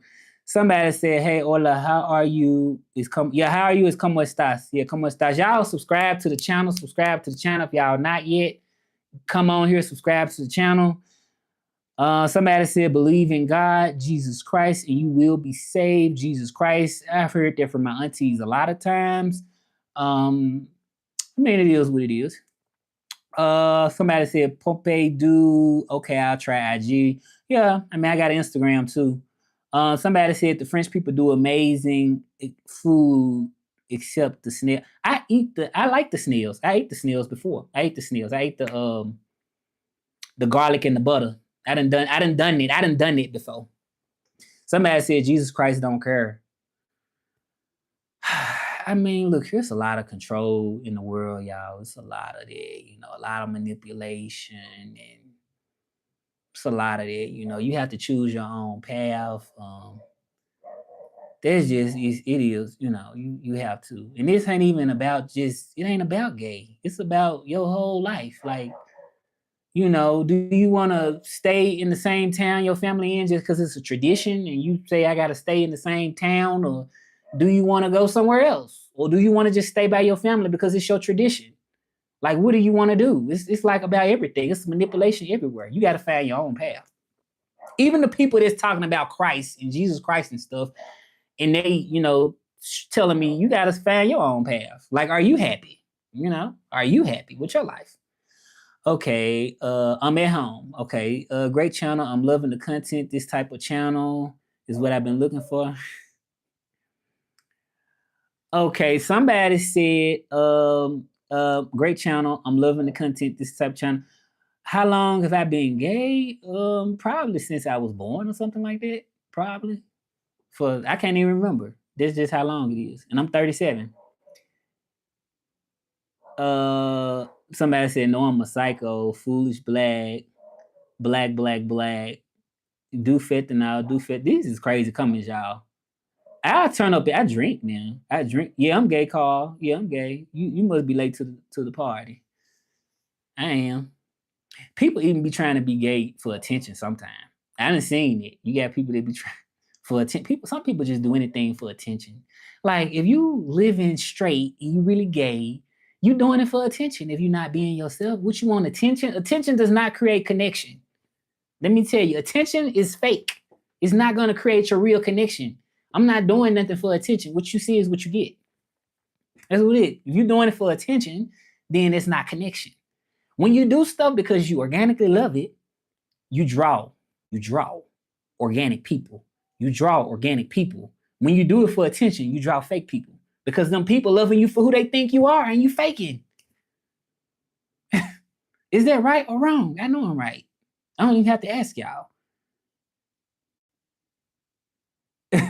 Somebody said, "Hey, hola, how are you? How are you? Is como estás? Yeah, como estás? Y'all subscribe to the channel. Subscribe to the channel if y'all not yet. Come on here, subscribe to the channel. Somebody said, believe in God, Jesus Christ, and you will be saved. Jesus Christ. I've heard that from my aunties a lot of times. I mean, it is what it is. Somebody said, Pope do. Okay, I'll try IG. Yeah, I mean, I got Instagram too. Somebody said the French people do amazing food except the snail. I like the snails. I ate the snails before. I ate the snails. I ate the garlic and the butter. I done done it before. Somebody said Jesus Christ don't care. I mean, look, there's a lot of control in the world, y'all. It's a lot of that, a lot of manipulation, and it's a lot of that. You have to choose your own path. There's just it is, you have to. And this ain't even about it ain't about gay. It's about your whole life. Like, do you want to stay in the same town your family in just because it's a tradition and you say, I got to stay in the same town? Or do you want to go somewhere else? Or do you want to just stay by your family because it's your tradition? Like, what do you want to do? It's like about everything. It's manipulation everywhere. You got to find your own path. Even the people that's talking about Christ and Jesus Christ and stuff, and they, telling me you got to find your own path. Like, are you happy? Are you happy with your life? Okay, I'm at home. Okay, great channel. I'm loving the content. This type of channel is what I've been looking for. Okay, somebody said, great channel. I'm loving the content. This type of channel. How long have I been gay? Probably since I was born or something like that. Probably. I can't even remember. That's just how long it is, and I'm 37. Somebody said, no, I'm a psycho, foolish black, black, black, black. Do fentanyl, do fet. This is crazy comments, y'all. I turn up. I drink, man. I drink. Yeah, I'm gay, Carl. Yeah, I'm gay. You must be late to the party. I am. People even be trying to be gay for attention sometimes. I done seen it. You got people that be trying for attention. Some people just do anything for attention. Like, if you living straight and you really gay, you doing it for attention. If you're not being yourself, what you want? Attention? Attention does not create connection. Let me tell you, attention is fake. It's not going to create your real connection. I'm not doing nothing for attention. What you see is what you get. That's what it is. If you're doing it for attention, then it's not connection. When you do stuff because you organically love it, you draw organic people. You draw organic people. When you do it for attention, you draw fake people because them people loving you for who they think you are and you faking. Is that right or wrong? I know I'm right. I don't even have to ask y'all.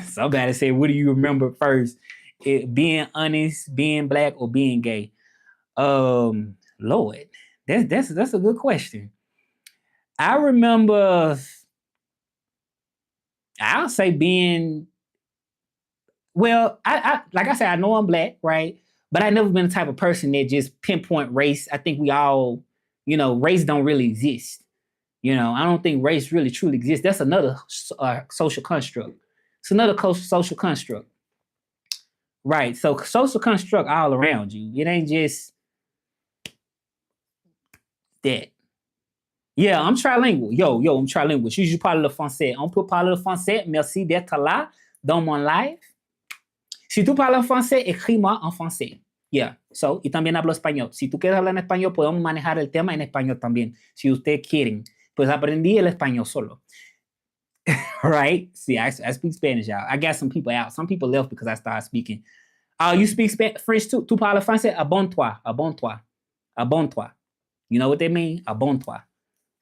Somebody say, what do you remember first? Being honest, being black, or being gay? Lord, that's a good question. I remember, I'll say being, well, I like I said, I know I'm black, right? But I've never been the type of person that just pinpoint race. I think we all, race don't really exist. I don't think race really truly exists. That's another social construct. It's another social construct. Right. So social construct all around you. It ain't just that. Yeah, I'm trilingual. Yo, I'm trilingual. Je parle le français. On peut parler le français. Merci d'être là dans mon live. Si tú parles français, écris-moi en français. Yeah. So, y también hablo español. Si tú quieres hablar en español, podemos manejar el tema en español también. Si ustedes quieren. Pues aprendí el español solo. Right? See, I speak Spanish, y'all. I got some people out. Some people left because I started speaking. Oh, you speak French too? Tu parles français? Abonne-toi. Abonne-toi. Abonne-toi. You know what they mean? Abonne-toi.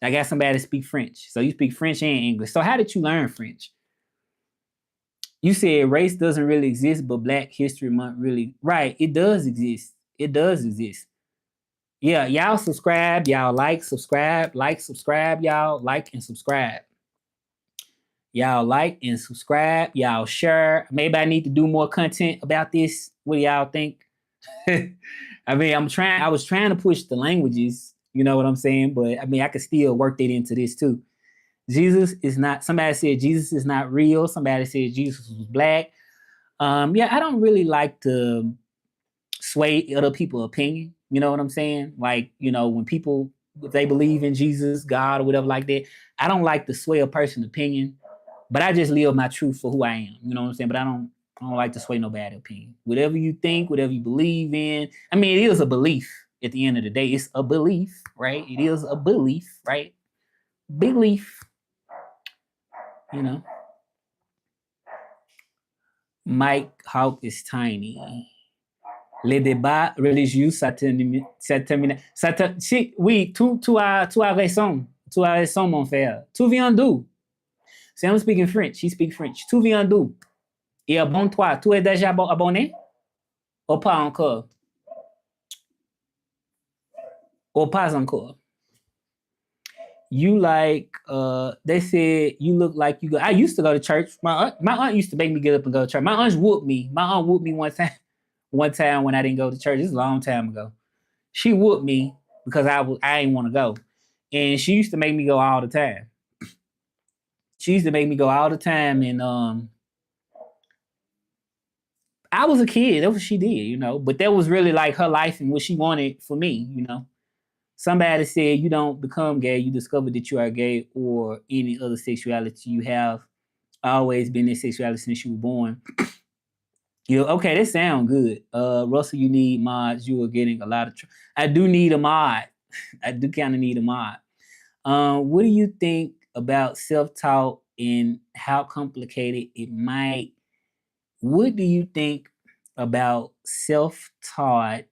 I got somebody to speak French. So you speak French and English. So how did you learn French? You said race doesn't really exist, but Black History Month really. Right. It does exist. It does exist. Yeah, y'all subscribe. Y'all subscribe, y'all like and subscribe. Y'all like and subscribe. Y'all share. Maybe I need to do more content about this. What do y'all think? I mean, I was trying to push the languages, you know what I'm saying? But I mean, I could still work that into this too. Jesus is not, somebody said Jesus is not real. Somebody said Jesus was black. Yeah, I don't really like to sway other people's opinion. You know what I'm saying? Like, you know, when people, if they believe in Jesus, God, or whatever like that, I don't like to sway a person's opinion, but I just live my truth for who I am. You know what I'm saying? But I don't like to sway nobody's opinion. Whatever you think, whatever you believe in. I mean, it is a belief at the end of the day. It's a belief, right? It is a belief, right? Belief, you know. Mike Hawk is tiny. Les débats religieux, oui, tu as raison. Tu as raison, mon frère. Tu viens d'où? Sam speaking French. He speaks French. Tu viens d'où? Et abonne-toi. Tu es déjà abonné? Ou pas encore? Or pas encore? You like, they said you look like you go. I used to go to church. My aunt used to make me get up and go to church. My aunt whooped me. My aunt whooped me one time when I didn't go to church. This is a long time ago. She whooped me because I didn't want to go. And she used to make me go all the time. She used to make me go all the time. And I was a kid. That's what she did, you know. But that was really like her life and what she wanted for me, you know. Somebody said you don't become gay, you discover that you are gay or any other sexuality. You have always been this sexuality since you were born. You okay, that sound good. Russell, you need mods. You are getting a lot of I do need a mod. I do kind of need a mod. What do you think about self-taught and how complicated it might? What do you think about self-taught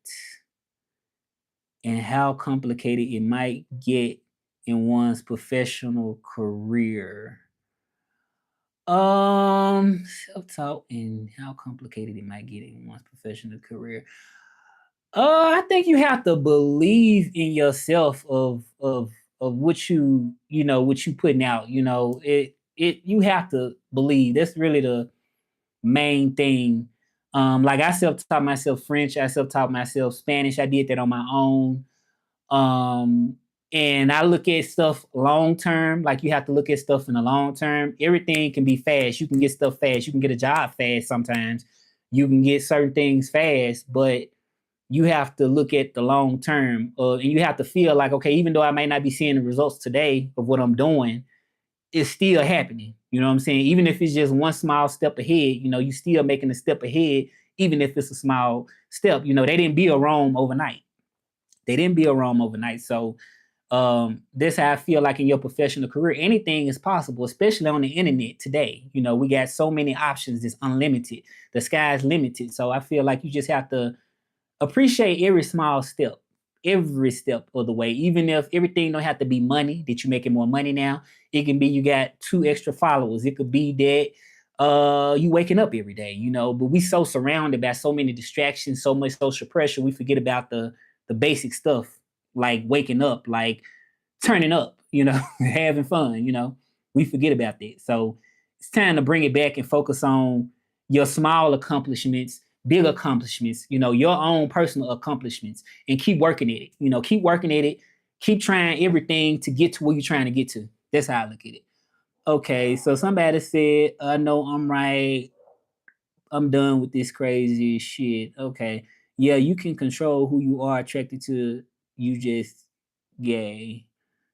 and how complicated it might get in one's professional career? Self-taught and how complicated it might get in one's professional career. I think you have to believe in yourself of what you know what you putting out. You know you have to believe. That's really the main thing. Like I self-taught myself French. I self-taught myself Spanish. I did that on my own. Um, and I look at stuff long term. Like you have to look at stuff in the long term. Everything can be fast. You can get stuff fast. You can get a job fast sometimes. You can get certain things fast, but you have to look at the long term. And you have to feel like, okay, even though I might not be seeing the results today of what I'm doing, it's still happening. You know what I'm saying? Even if it's just one small step ahead, you know, you still making a step ahead, even if it's a small step. You know, they didn't build Rome overnight. They didn't build Rome overnight. So this how I feel like in your professional career, anything is possible, especially on the internet today. You know, we got so many options, it's unlimited. The sky's limited. So I feel like you just have to appreciate every small step, every step of the way. Even if everything don't have to be money, that you're making more money now. It can be you got 2 extra followers. It could be that you waking up every day, you know, but we so surrounded by so many distractions, so much social pressure, we forget about the basic stuff, like waking up, like turning up, you know, having fun, you know. We forget about that. So it's time to bring it back and focus on your small accomplishments, big accomplishments, you know, your own personal accomplishments, and keep working at it. You know, keep working at it, keep trying everything to get to where you're trying to get to. That's how I look at it. Okay, so somebody said, I know I'm right. I'm done with this crazy shit. Okay. Yeah, you can control who you are attracted to. You just gay.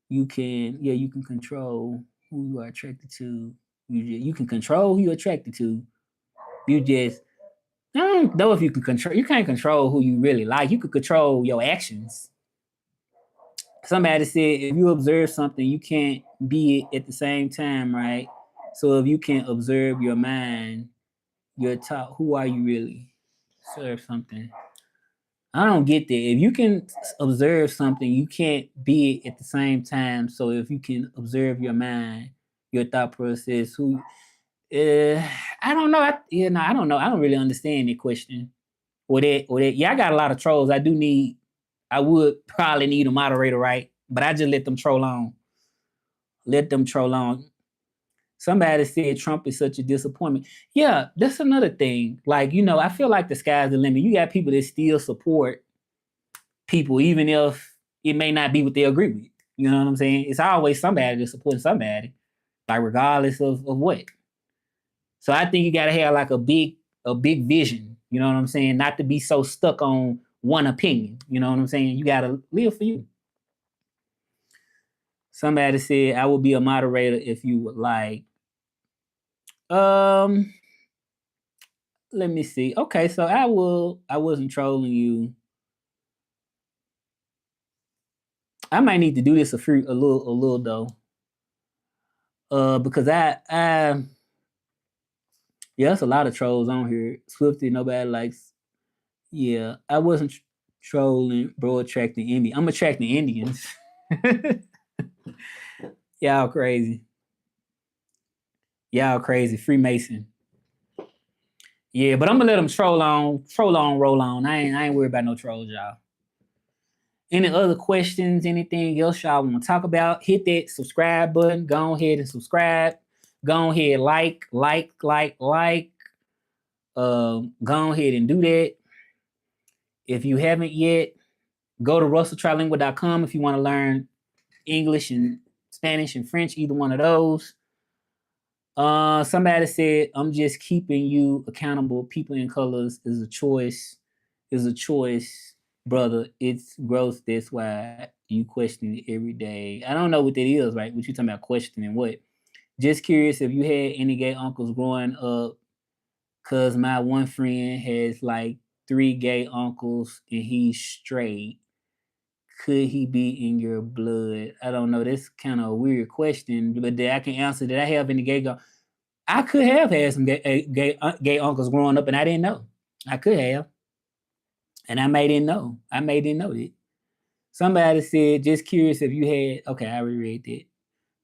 You can control who you are attracted to. You can control who you're attracted to. You just I don't know if you can control. You can't control who you really like. You can control your actions. Somebody said if you observe something, you can't be it at the same time, right? So if you can observe your mind, your top, who are you really? Observe something. I don't get that. If you can observe something, you can't be it at the same time. So if you can observe your mind, your thought process, who I don't know. I don't know. I don't really understand that question. Or that. Yeah, I got a lot of trolls. I would probably need a moderator, right? But I just let them troll on. Let them troll on. Somebody said Trump is such a disappointment. Yeah, that's another thing. Like, I feel like the sky's the limit. You got people that still support people, even if it may not be what they agree with. You know what I'm saying? It's always somebody that's supporting somebody, like regardless of what. So I think you gotta have like a big vision. You know what I'm saying? Not to be so stuck on one opinion. You know what I'm saying? You gotta live for you. Somebody said I will be a moderator if you would like. Um, let me see. Okay, so I wasn't trolling you. I might need to do this a little though. Because I yeah, there's a lot of trolls on here. Swifty, nobody likes. Yeah, I wasn't trolling, bro. Attracting Indians. I'm attracting Indians. Y'all crazy. Y'all crazy. Freemason. Yeah, but I'm gonna let them troll on, roll on. I ain't worried about no trolls, y'all. Any other questions? Anything else y'all want to talk about? Hit that subscribe button. Go ahead and subscribe. Go ahead, like. Go ahead and do that. If you haven't yet, go to russelltrilingual.com if you want to learn English and Spanish and French, either one of those. Somebody said, I'm just keeping you accountable. People in colors is a choice. Brother. It's growth. That's why you question it every day. I don't know what that is, right? What you talking about questioning what? Just curious if you had any gay uncles growing up, cause my one friend has like 3 gay uncles and he's straight. Could he be in your blood? I don't know. That's kind of a weird question, but I can answer. Did I have any gay? I could have had some gay uncles growing up, and I didn't know. I could have, and I may didn't know. That. Somebody said, just curious if you had. Okay, I already read that.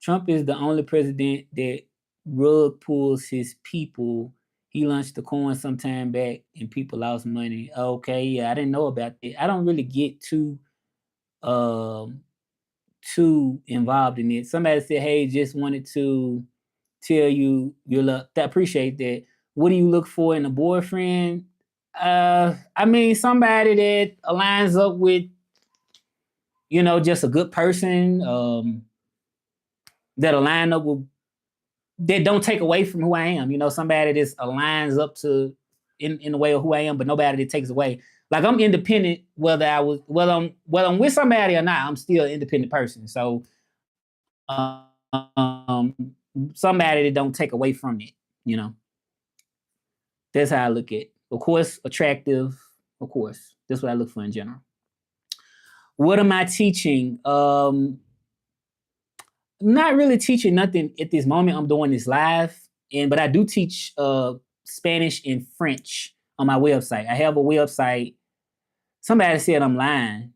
Trump is the only president that rug pulls his people. He launched the coin some time back, and people lost money. Okay, yeah, I didn't know about that. I don't really get um too involved in it. Somebody said, "Hey, just wanted to tell you I appreciate that. What do you look for in a boyfriend?" I mean, somebody that aligns up with, just a good person, that align up with, that don't take away from who I am. Somebody that aligns up to in the way of who I am, but nobody that takes away. Like I'm independent, whether I'm with somebody or not. I'm still an independent person. So, um, somebody that don't take away from it. You know, that's how I look at it. Of course, attractive. Of course, that's what I look for in general. What am I teaching? Not really teaching nothing at this moment. I'm doing this live, but I do teach Spanish and French on my website. I have a website. Somebody said I'm lying.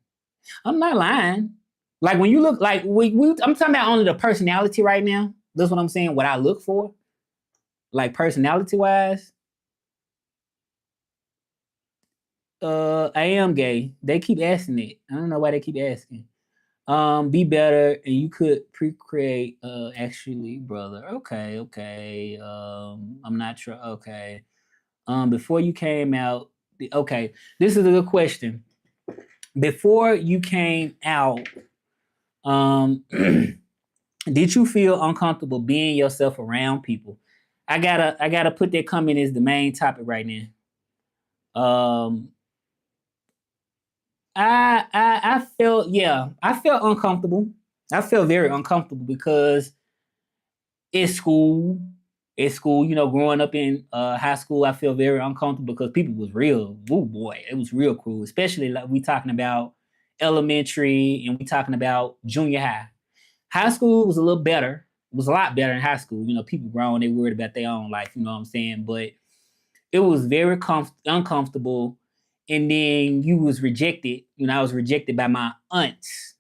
I'm not lying. Like when you look, like I'm talking about only the personality right now. That's what I'm saying. What I look for, like personality wise. I am gay. They keep asking it. I don't know why they keep asking. Be better, and you could pre-create. Actually, brother. Okay. I'm not sure. Okay. Before you came out. Okay, this is a good question. Before you came out, did you feel uncomfortable being yourself around people? I gotta put that comment as the main topic right now. I felt, yeah, I felt uncomfortable. I felt very uncomfortable because it's school. Growing up in high school, I felt very uncomfortable because people was real. Oh boy, it was real cruel. Especially like we talking about elementary and we talking about junior high. High school was a little better. It was a lot better in high school. People grown, they worried about their own life. You know what I'm saying? But it was very uncomfortable. And then you was rejected. I was rejected by my aunts.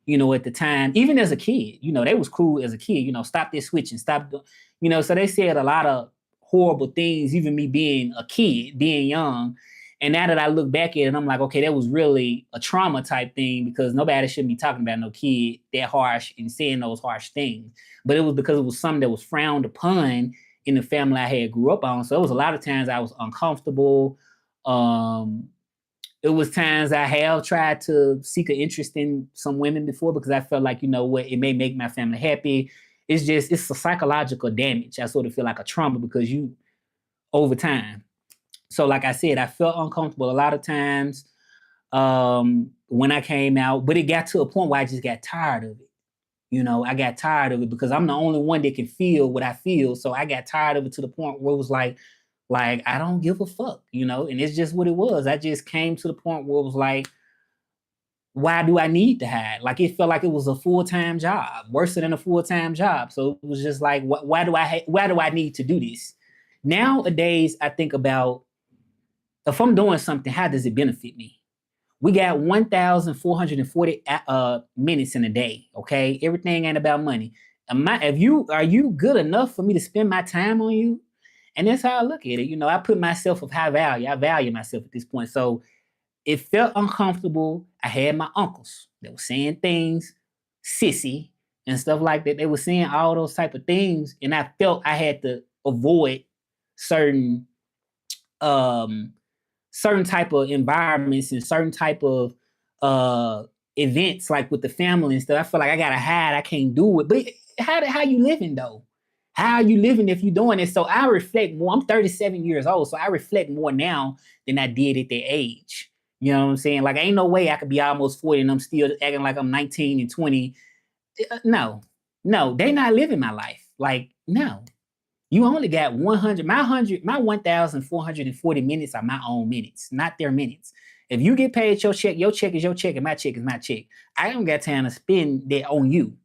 At the time, even as a kid, they was cool as a kid. Stop this switching, stop. So they said a lot of horrible things. Even me being a kid, being young, And now that I look back at it, I'm like, okay, that was really a trauma type thing because nobody shouldn't be talking about no kid that harsh and saying those harsh things. But it was because it was something that was frowned upon in the family I had grew up on. So it was a lot of times I was uncomfortable. It was times I have tried to seek an interest in some women before because I felt like, you know what, it may make my family happy. It's a psychological damage. I sort of feel like a trauma because you, over time. So like I said, I felt uncomfortable a lot of times when I came out, but it got to a point where I just got tired of it. You know, I got tired of it because I'm the only one that can feel what I feel. So I got tired of it to the point where it was like I don't give a fuck, you know, and it's just what it was. I just came to the point where it was like, why do I need to hide? Like it felt like it was a full-time job, worse than a full-time job. So it was just like, why do I need to do this? Nowadays, I think about if I'm doing something, how does it benefit me? We got 1,440 minutes in a day. Okay, everything ain't about money. Are you good enough for me to spend my time on you? And that's how I look at it. You know, I put myself of high value. I value myself at this point. So it felt uncomfortable. I had my uncles that were saying things, sissy and stuff like that. They were saying all those type of things, and I felt I had to avoid certain certain type of environments and certain type of events, like with the family and stuff. I feel like I gotta hide. I can't do it. But how you living though? How are you living if you're doing it? So I reflect more. I'm 37 years old, so I reflect more now than I did at that age. You know what I'm saying? Like, ain't no way I could be almost 40 and I'm still acting like I'm 19 and 20. No, they not living my life. Like, no. You only got 100. My 1,440 minutes are my own minutes, not their minutes. If you get paid your check is your check, and my check is my check. I don't got time to spend that on you,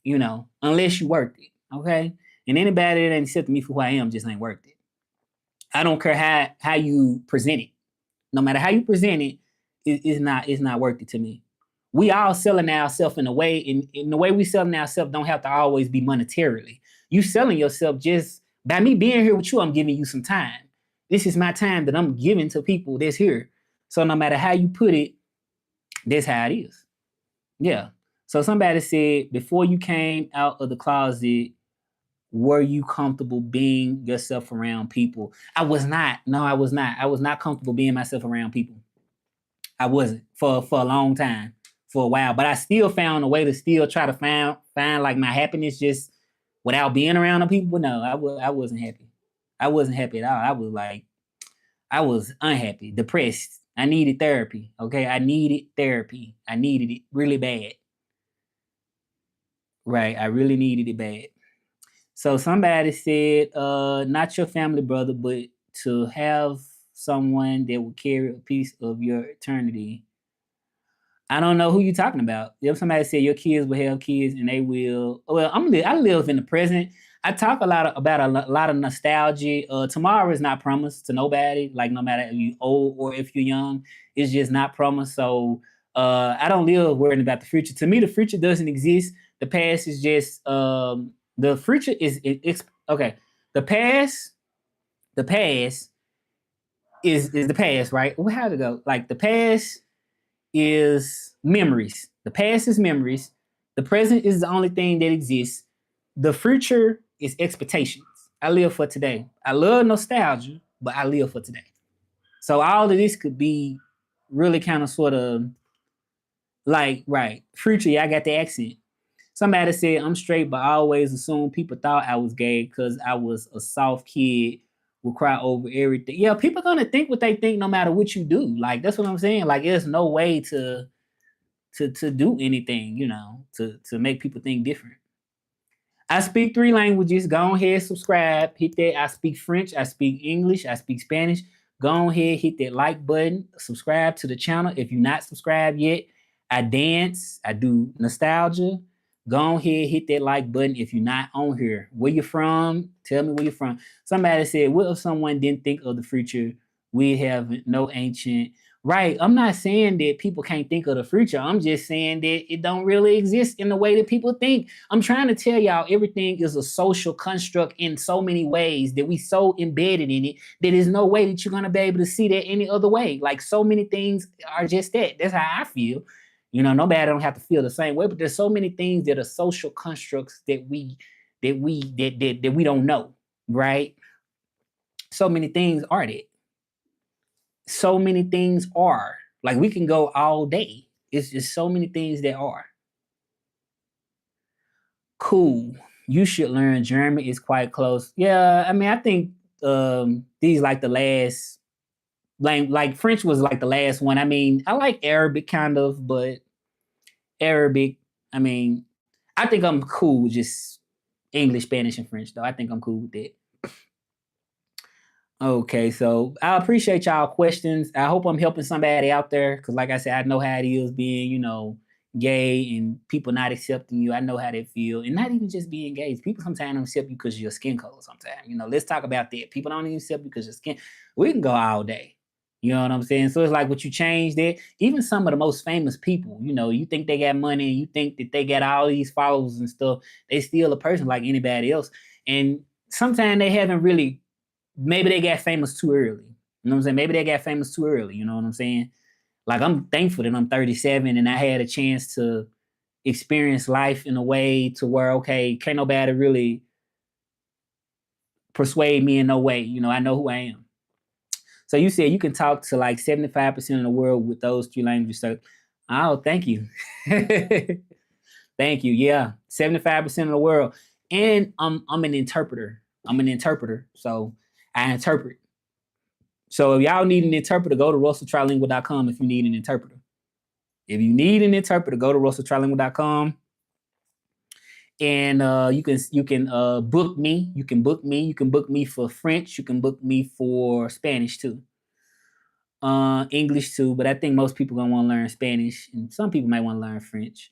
you know, unless you worked it. Okay. And anybody that ain't accepting me for who I am just ain't worth it. I don't care how you present it. No matter how you present it, it's not worth it to me. We all selling ourselves in a way, in the way we selling ourselves don't have to always be monetarily. You selling yourself just by me being here with you, I'm giving you some time. This is my time that I'm giving to people that's here. So no matter how you put it, that's how it is. Yeah. So somebody said, before you came out of the closet, were you comfortable being yourself around people? I was not. No, I was not. I was not comfortable being myself around people. I wasn't for a long time, for a while. But I still found a way to still try to find like my happiness just without being around the people. No, I wasn't happy. I wasn't happy at all. I was unhappy, depressed. I needed therapy. Okay, I needed therapy. I needed it really bad. Right, I really needed it bad. So somebody said, not your family brother, but to have someone that will carry a piece of your eternity. I don't know who you're talking about. If somebody said your kids will have kids and they will, well, I live in the present. I talk a lot about a lot of nostalgia. Tomorrow is not promised to nobody. Like no matter if you old or if you're young, it's just not promised. So I don't live worrying about the future. To me, the future doesn't exist. The past is just the future is it's okay. The past is the past, right? Well, how'd it go? Like the past is memories. The past is memories. The present is the only thing that exists. The future is expectations. I live for today. I love nostalgia, but I live for today. So all of this could be really kind of sort of like, right, future, yeah, I got the accent. Somebody said I'm straight, but I always assumed people thought I was gay because I was a soft kid, would cry over everything. Yeah, people gonna think what they think no matter what you do. Like that's what I'm saying. Like there's no way to do anything, you know, to make people think different. I speak 3 languages. Go ahead, subscribe, hit that. I speak French, I speak English, I speak Spanish. Go ahead, hit that like button, subscribe to the channel if you're not subscribed yet. I dance, I do nostalgia. Go ahead, hit that like button if you're not on here. Where you from? Tell me where you're from. Somebody said, what if someone didn't think of the future? We have no ancient. Right. I'm not saying that people can't think of the future. I'm just saying that it don't really exist in the way that people think. I'm trying to tell y'all everything is a social construct in so many ways that we so embedded in it that there's no way that you're gonna be able to see that any other way. Like so many things are just that. That's how I feel. Nobody don't have to feel the same way, but there's so many things that are social constructs that we don't know, right? So many things are that. So many things are. Like we can go all day. It's just so many things that are. Cool. You should learn German. It's quite close. Yeah, I mean, I think these like the last like French was like the last one. I mean, I like Arabic kind of, but Arabic, I mean, I think I'm cool with just English, Spanish, and French though. I think I'm cool with that. Okay, so I appreciate y'all questions. I hope I'm helping somebody out there because, like I said, I know how it is being, gay and people not accepting you. I know how they feel, and not even just being gay. People sometimes don't accept you because of your skin color. Sometimes, let's talk about that. People don't even accept you because of your skin. We can go all day. You know what I'm saying? So it's like what you change that. Even some of the most famous people, you think they got money and you think that they got all these followers and stuff. They still a person like anybody else, and sometimes they haven't really maybe they got famous too early. You know what I'm saying? Maybe they got famous too early. You know what I'm saying? Like I'm thankful that I'm 37 and I had a chance to experience life in a way to where okay, can't nobody really persuade me in no way. I know who I am. So you said you can talk to like 75% of the world with those three languages. So, oh, thank you. Thank you. Yeah, 75% of the world. And I'm an interpreter. I'm an interpreter. So I interpret. So if y'all need an interpreter, go to russelltrilingual.com if you need an interpreter. If you need an interpreter, go to russelltrilingual.com. And you can book me. You can book me. You can book me for French. You can book me for Spanish too. English too, but I think most people gonna want to learn Spanish, and some people might want to learn French.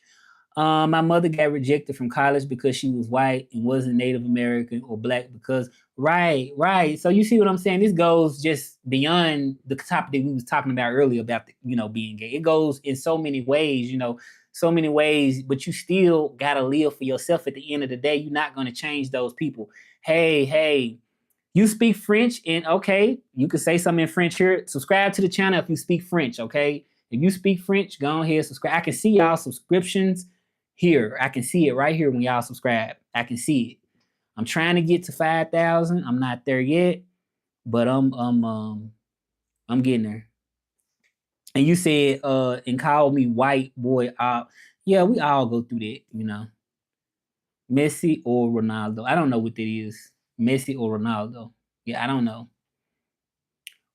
My mother got rejected from college because she was white and wasn't Native American or black because right. So you see what I'm saying? This goes just beyond the topic that we was talking about earlier about being gay. It goes in so many ways, so many ways, but you still gotta live for yourself at the end of the day. You're not gonna change those people. Hey, you speak French and okay, you can say something in French here. Subscribe to the channel if you speak French, okay? If you speak French, go ahead, subscribe. I can see y'all subscriptions here. I can see it right here when y'all subscribe. I can see it. I'm trying to get to 5,000. I'm not there yet, but I'm getting there. And you said and call me white boy. Yeah, we all go through that. Messi or Ronaldo. I don't know what that is. Messi or Ronaldo. Yeah, I don't know.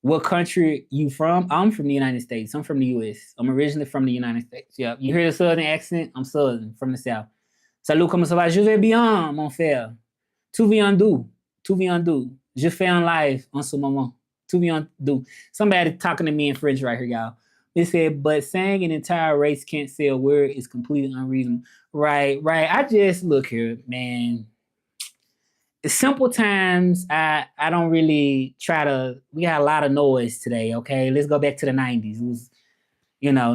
What country you from? I'm from the United States. I'm from the US. I'm originally from the United States. Yeah, you hear the southern accent? I'm southern, from the south. Salut, comment ça va? Je vais bien, mon frère. Tu viens d'où? Tu viens d'où? Je fais un live en ce moment. Tu viens d'où? Somebody talking to me in French right here, y'all. They said, but saying an entire race can't say a word is completely unreasonable. Right. I just look here, man. Simple times, I don't really try to. We got a lot of noise today. Okay, let's go back to the '90s. It was,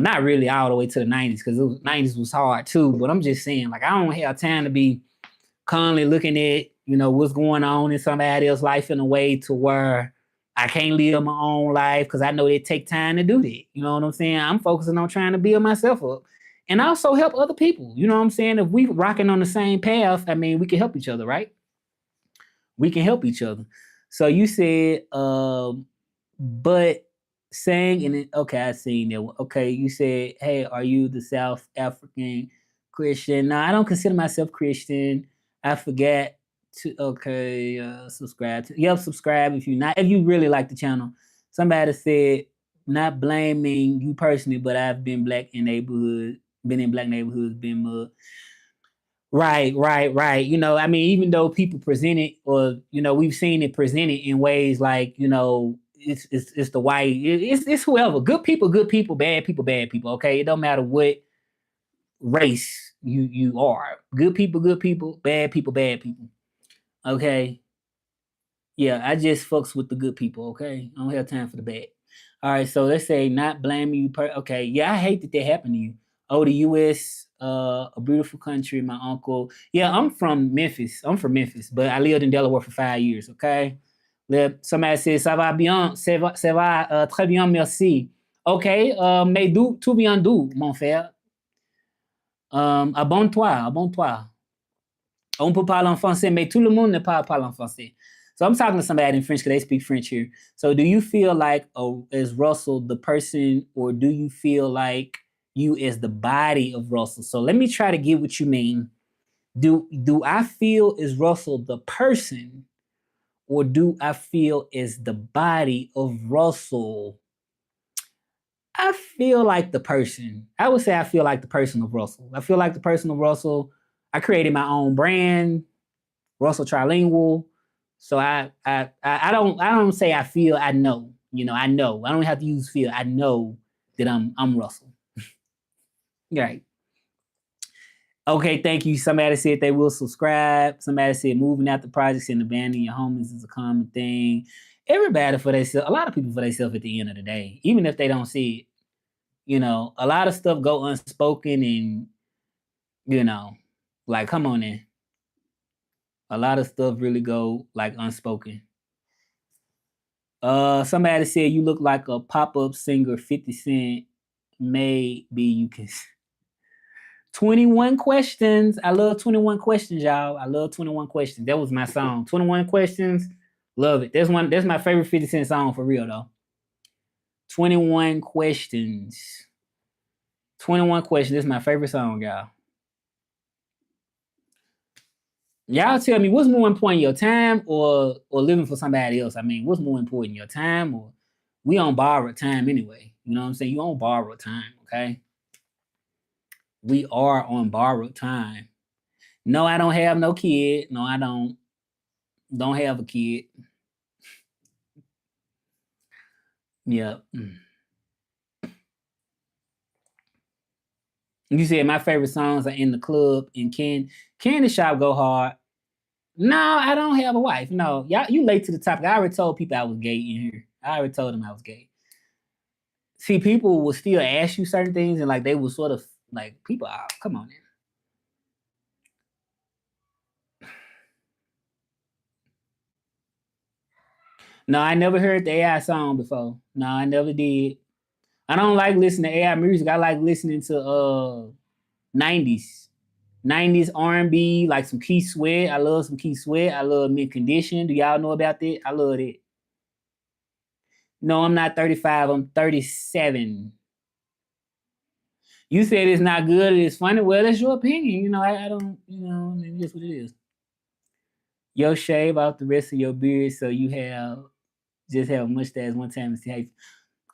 not really all the way to the '90s because the '90s was hard too. But I'm just saying, like, I don't have time to be constantly looking at what's going on in somebody else's life in a way to where I can't live my own life because I know it take time to do that. You know what I'm saying? I'm focusing on trying to build myself up and also help other people. You know what I'm saying? If we rocking on the same path, I mean, we can help each other, right? We can help each other. So you said, but saying and okay, I seen that one. Okay, you said, hey, are you the South African Christian? No, I don't consider myself Christian. I forget to subscribe to subscribe if you really like the channel. Somebody said not blaming you personally, but I've been been in black neighborhoods, been mud. Right. I mean, even though people present it, or we've seen it presented in ways like it's the white, it's whoever, good people, bad people, bad people. Okay, it don't matter what race you are. Good people, bad people, bad people. Okay, yeah, I just fucks with the good people. Okay, I don't have time for the bad. All right, so let's say not blaming you. Okay, yeah, I hate that happened to you. Oh, the U.S., a beautiful country. My uncle. Yeah, I'm from Memphis. But I lived in Delaware for 5 years. Okay. Somebody says, ça va bien, ça va très bien, merci. Okay, mais d'où tu viens d'où, mon frère? Abonne-toi, abonne-toi. On peut parler en français, mais tout le monde ne parle en français. So I'm talking to somebody in French because they speak French here. So do you feel like, is Russell the person, or do you feel like you is the body of Russell? So let me try to get what you mean. Do I feel is Russell the person, or do I feel is the body of Russell? I feel like the person. I would say I feel like the person of Russell. I feel like the person of Russell. I created my own brand, Russell Trilingual. So I don't say I feel. I know. I know. I don't have to use feel. I know that I'm Russell. Right. Okay, thank you. Somebody said they will subscribe. Somebody said moving out the projects and abandoning your homies is a common thing. Everybody for themselves, a lot of people for themselves at the end of the day, even if they don't see it. A lot of stuff go unspoken, and like, come on in. A lot of stuff really go like unspoken. Somebody said you look like a pop-up singer, 50 Cent. Maybe you can. 21 questions. I love 21 questions, y'all. I love 21 questions. That was my song. 21 questions. Love it. That's my favorite 50 Cent song for real though. 21 questions. 21 questions. This is my favorite song, y'all. Y'all tell me what's more important, your time or living for somebody else? I mean, what's more important, your time, or we on borrowed time anyway? You know what I'm saying? You on borrowed time, okay? We are on borrowed time. No, I don't have no kid. No, I don't have a kid. Yeah. You said my favorite songs are In the Club and Can the Shop Go Hard. No, I don't have a wife. No, y'all, you late to the topic. I already told people I was gay in here. I already told them I was gay. See, people will still ask you certain things, and like they will sort of like people. Oh, come on, man. No, I never heard the AI song before. No, I never did. I don't like listening to AI music. I like listening to 90s. 90s R&B, like some Keith Sweat. I love some Keith Sweat. I love Mint Condition. Do y'all know about that? I love it. No, I'm not 35. I'm 37. You said it's not good. It's funny. Well, that's your opinion. I don't. That's what it is. Yo, shave off the rest of your beard so you just have a mustache one time and see how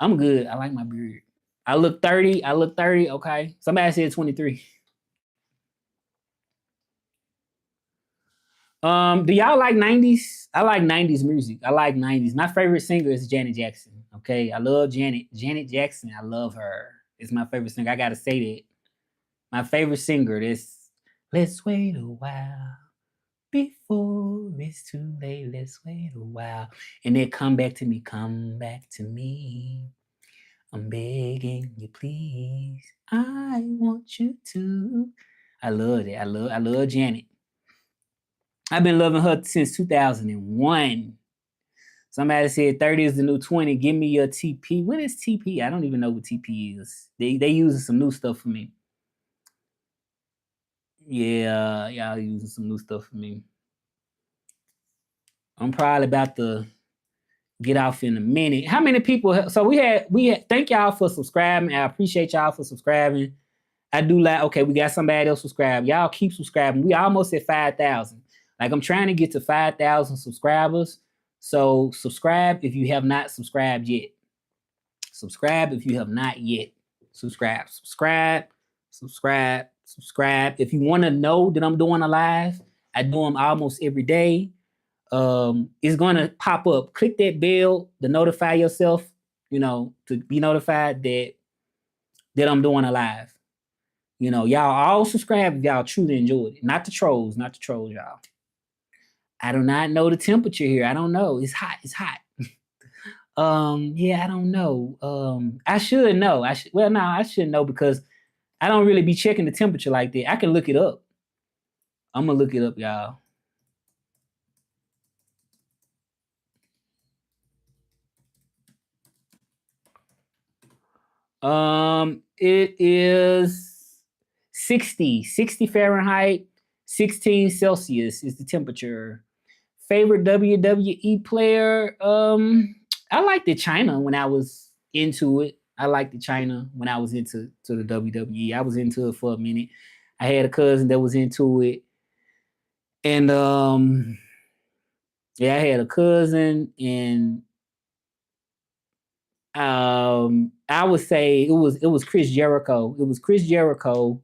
I'm good. I like my beard. I look 30. Okay. Somebody said 23. Do y'all like 90s? I like 90s music. I like 90s. My favorite singer is Janet Jackson. Okay. I love Janet. Janet Jackson. I love her. It's my favorite singer. I gotta say that. My favorite singer is Let's Wait a While. Before it's too late, let's wait a while. And then come back to me, come back to me. I'm begging you, please. I want you to. I love it. I love Janet. I've been loving her since 2001. Somebody said 30 is the new 20. Give me your TP. What is TP? I don't even know what TP is. They using some new stuff for me. Yeah, y'all using some new stuff for me. I'm probably about to get off in a minute. How many people? So we had. Thank y'all for subscribing. I appreciate y'all for subscribing. I do like. Okay, we got somebody else subscribe. Y'all keep subscribing. We almost at 5,000. Like I'm trying to get to 5,000 subscribers. So subscribe if you have not subscribed yet. Subscribe if you have not yet. Subscribe. If you want to know that I'm doing a live, I do them almost every day. It's gonna pop up. Click that bell to notify yourself, to be notified that I'm doing a live. Y'all all subscribe if y'all truly enjoyed it. Not the trolls, y'all. I do not know the temperature here. I don't know. It's hot. Yeah, I don't know. I should know. Well, no, I shouldn't know because I don't really be checking the temperature like that. I can look it up. I'm gonna look it up, y'all. It is 60 Fahrenheit, 16 Celsius is the temperature. Favorite WWE player? I liked the China when I was into it. I liked the China when I was into the WWE. I was into it for a minute. I had a cousin that was into it, and yeah, I had a cousin, and I would say it was Chris Jericho. It was Chris Jericho,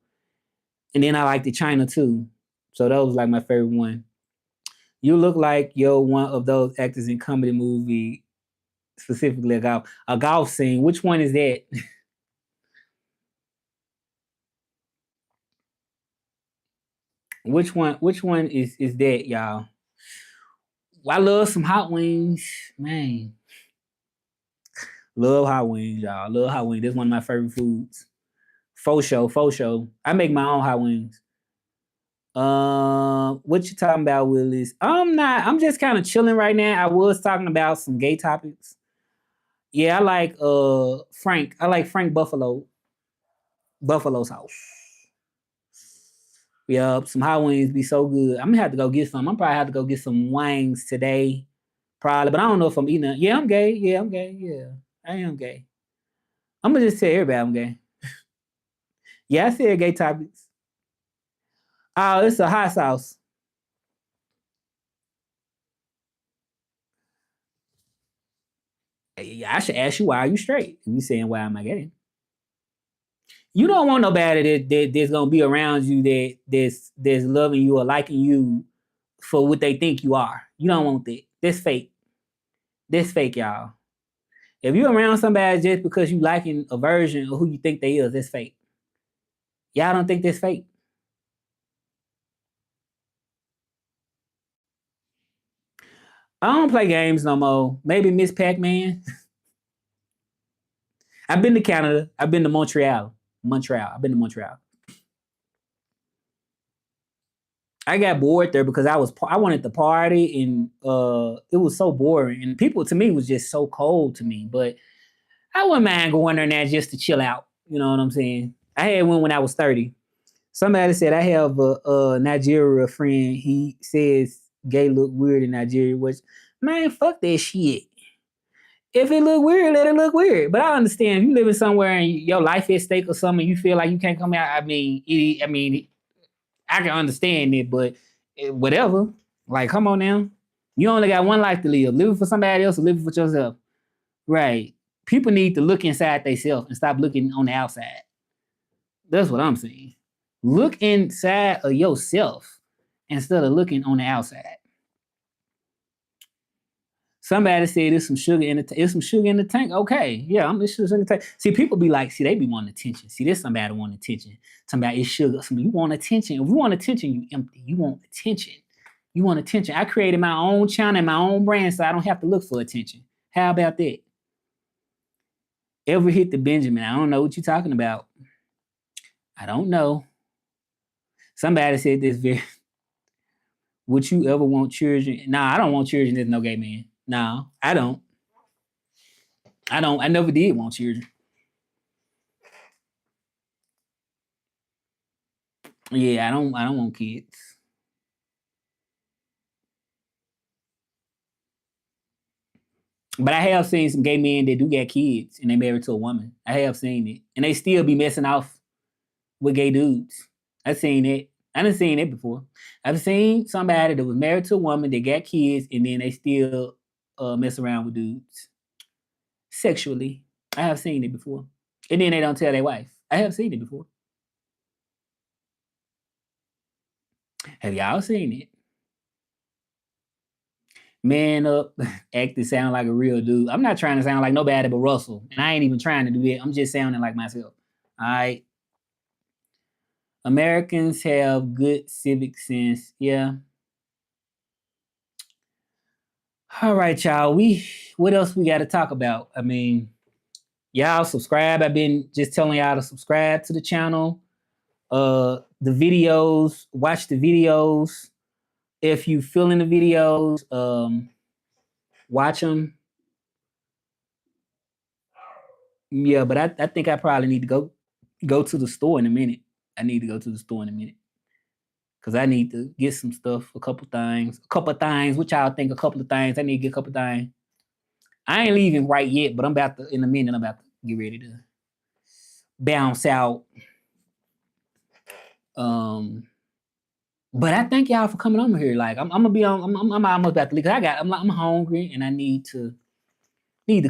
and then I liked the China too. So that was like my favorite one. You look like you're one of those actors in comedy movie, specifically a golf scene. Which one is that? Which one is that, y'all? Well, I love some hot wings, man. Love hot wings, y'all. Love hot wings. That's one of my favorite foods. Faux show, faux show. I make my own hot wings. What you talking about, Willis? I'm not. I'm just kind of chilling right now. I was talking about some gay topics. Yeah, I like Frank. I like Frank Buffalo's house. Yup, some hot wings be so good. I'm gonna have to go get some. I'm probably have to go get some wings today, probably. But I don't know if I'm eating it. Yeah, I'm gay. Yeah, I'm gay. Yeah, I am gay. I'm gonna just tell everybody I'm gay. Yeah, I said gay topics. Oh, it's a hot sauce. Yeah, I should ask you why are you straight? You saying why am I gay? You don't want nobody that's gonna be around you that's loving you or liking you for what they think you are. You don't want that. That's fake. That's fake, y'all. If you're around somebody just because you liking a version of who you think they is, that's fake. Y'all don't think that's fake? I don't play games no more. Maybe Miss Pac-Man. I've been to Canada. I've been to Montreal. Montreal. I've been to Montreal. I got bored there because I wanted to party and it was so boring and people to me was just so cold to me. But I wouldn't mind going there now just to chill out. You know what I'm saying? I had one when I was 30. Somebody said I have a Nigeria friend. He says gay look weird in Nigeria, which man, fuck that shit. If it look weird, let it look weird. But I understand if you living somewhere and your life is at stake or something, you feel like you can't come out. I can understand it, but whatever. Like, come on now. You only got one life to live. Live it for somebody else or live it for yourself. Right. People need to look inside themselves and stop looking on the outside. That's what I'm saying. Look inside of yourself instead of looking on the outside. Somebody said there's some sugar in the some sugar in the tank. Okay, yeah, I'm just sugar in the tank. See, people be like, see, they be wanting attention. See, this somebody want attention. Somebody is sugar. Somebody, you want attention. If you want attention, you empty. You want attention. You want attention. I created my own channel and my own brand, so I don't have to look for attention. How about that? Ever hit the Benjamin? I don't know what you're talking about. I don't know. Somebody said this very. Would you ever want children? Nah, I don't want children. There's no gay man. No, I don't. I don't. I never did want children. Yeah, I don't. I don't want kids. But I have seen some gay men that do get kids and they married to a woman. I have seen it, and they still be messing off with gay dudes. I've seen it. I done seen it before. I've seen somebody that was married to a woman that got kids, and then they still mess around with dudes sexually. I have seen it before, and then they don't tell their wife. I have seen it before. Have y'all seen it? Man up, act to sound like a real dude. I'm not trying to sound like nobody but Russell, and I ain't even trying to do that. I'm just sounding like myself. All right. Americans have good civic sense. Yeah. All right, y'all. What else we got to talk about? I mean, y'all subscribe. I've been just telling y'all to subscribe to the channel. The videos, watch the videos. If you feeling the videos, watch them. Yeah, but I think I probably need to go to the store in a minute. I need to go to the store in a minute because I need to get some stuff, a couple things. Which y'all think a couple of things? I need to get a couple things. I ain't leaving right yet, but I'm about to in a minute. I'm about to get ready to bounce out. Um, but I thank y'all for coming over here. Like I'm gonna be on. I'm almost about to leave. I'm hungry and I need to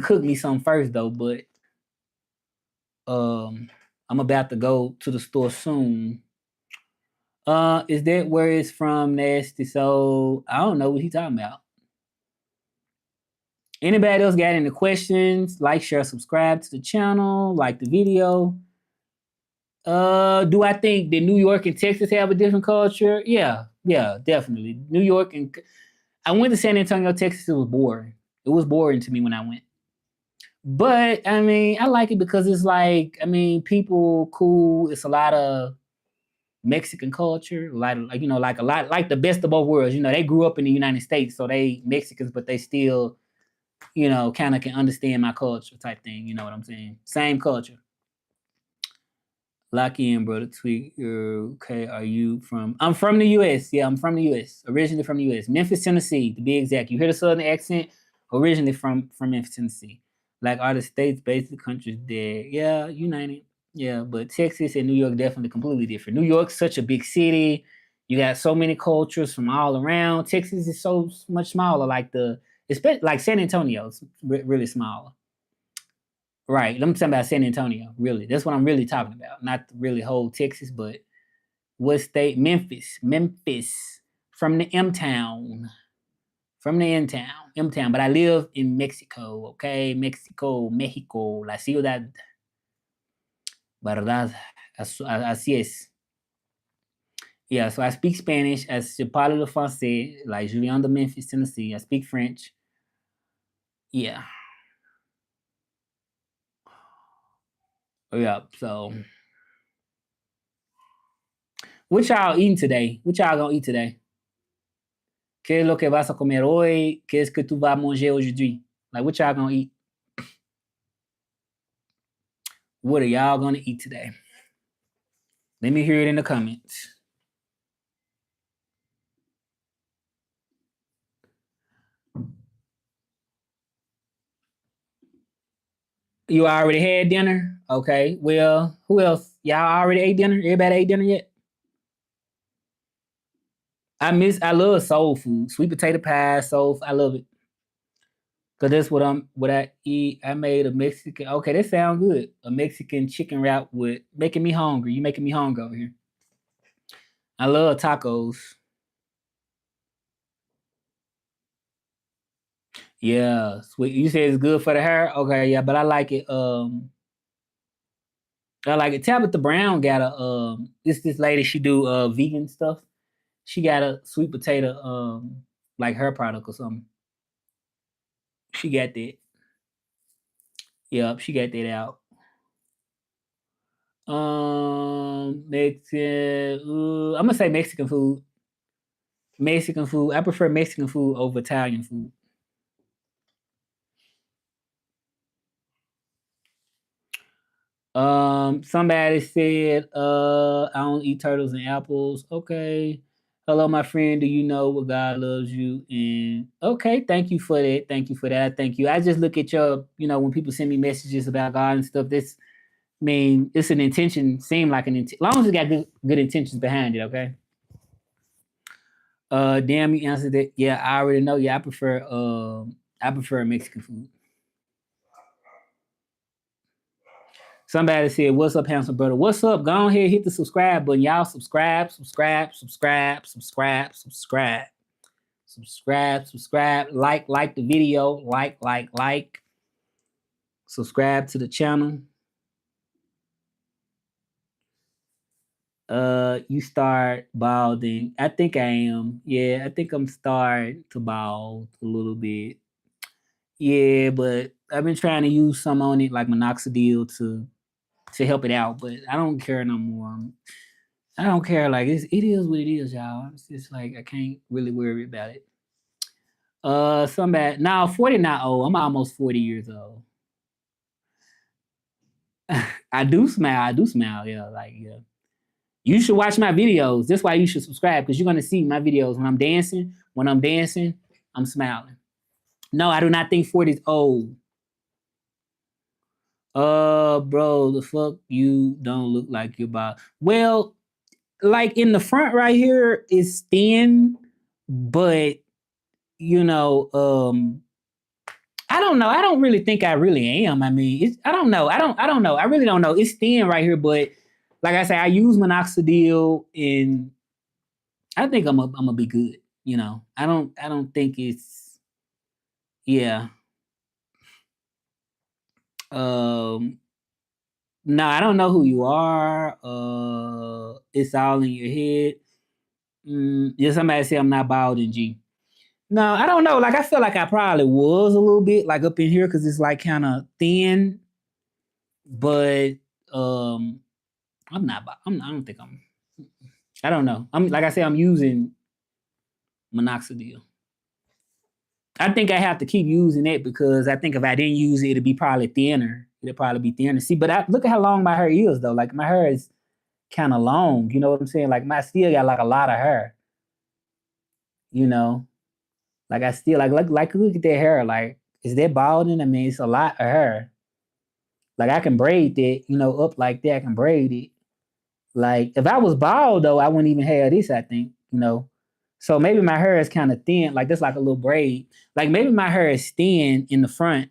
cook me something first though. But I'm about to go to the store soon. Is that where it's from, Nasty? So I don't know what he talking about. Anybody else got any questions? Like, share, subscribe to the channel, like the video. Do I think that New York and Texas have a different culture? Yeah, definitely. New York and I went to San Antonio, Texas. It was boring. It was boring to me when I went. But I mean, I like it because it's like, I mean, people cool. It's a lot of Mexican culture, a lot of like, like a lot like the best of both worlds. They grew up in the United States, so they Mexicans, but they still, kind of can understand my culture type thing. You know what I'm saying? Same culture. Lock in, brother. Tweet. Okay. Are you from? I'm from the U.S. Yeah, I'm from the U.S. Originally from the U.S. Memphis, Tennessee, to be exact. You hear the southern accent? Originally from Memphis, Tennessee. Like, are the states basically countries there? Yeah, united. Yeah, but Texas and New York definitely completely different. New York's such a big city. You got so many cultures from all around. Texas is so much smaller. Especially like San Antonio, it's really smaller. Right. I'm talking about San Antonio. Really, that's what I'm really talking about. Not really whole Texas, but what state? Memphis. Memphis from the M town. From the M town. M town. But I live in Mexico. Okay, Mexico, Mexico, la ciudad. Verdad. Así es. Yeah, so I speak Spanish. Je parle le français, like Julian de Memphis, Tennessee. I speak French. Yeah. Yeah. So, what y'all eating today? What y'all gonna eat today? ¿Qué es lo que vas a comer hoy? ¿Qué es que tú vas a manger aujourd'hui? Like, what y'all gonna eat? What are y'all gonna eat today? Let me hear it in the comments. You already had dinner? Okay. Well, who else? Y'all already ate dinner? Everybody ate dinner yet? I love soul food. Sweet potato pie, soul. I love it. Cause that's what I eat. I made a Mexican. Okay, that sounds good. A Mexican chicken wrap with making me hungry. You making me hungry over here. I love tacos. Yeah, sweet. You said it's good for the hair. Okay, yeah, but I like it. I like it. Tabitha Brown got a this lady. She do vegan stuff. She got a sweet potato like her product or something. She got that. Yep, she got that out. Mexican. I'm gonna say Mexican food. Mexican food. I prefer Mexican food over Italian food. Somebody said, I don't eat turtles and apples. Okay. Hello, my friend. Do you know what God loves you? And okay, thank you for that. Thank you for that. Thank you. I just look at your, when people send me messages about God and stuff. It's an intention. Seem like an intention. As long as it got good intentions behind it. Okay. Damn, you answered that. Yeah, I already know. Yeah, I prefer Mexican food. Somebody said, "What's up, handsome brother? What's up? Go ahead, hit the subscribe button, y'all. Subscribe, subscribe, subscribe, subscribe, subscribe, subscribe, subscribe. Like the video. Like. Subscribe to the channel. You start balding. I think I am. Yeah, I think I'm starting to bald a little bit. Yeah, but I've been trying to use some on it, like minoxidil, to help it out. But I don't care no more. I don't care. Like it is what it is, y'all. It's just like I can't really worry about it. Somebody now 40 not old. I'm almost 40 years old. I do smile. I do smile. Yeah, like yeah. You should watch my videos. That's why you should subscribe because you're gonna see my videos when I'm dancing. When I'm dancing, I'm smiling. No, I do not think 40 is old. Bro, the fuck you don't look like you're about. Well, like in the front right here is thin, but you know, I don't know. I don't really think I really am. I mean, I don't know. I don't know. I really don't know. It's thin right here, but like I say, I use minoxidil and I think I'm gonna be good. You know, I don't think it's yeah. Um no, I don't know who you are. It's all in your head. Yeah, somebody say I'm not bald and G. No, I don't know. Like I feel like I probably was a little bit like up in here because it's like kind of thin, but um I'm not. I don't think I'm. I don't know. I'm like I say. I'm using minoxidil. I think I have to keep using it because I think if I didn't use it, it'd be probably thinner. It'd probably be thinner. See, but look at how long my hair is though. Like my hair is kind of long. You know what I'm saying? Like my still got like a lot of hair. You know, like I still like look at that hair. Like is that balding? I mean, it's a lot of hair. Like I can braid that. You know, up like that. I can braid it. Like if I was bald though, I wouldn't even have this. I think you know. So maybe my hair is kind of thin, like this, like a little braid. Like maybe my hair is thin in the front,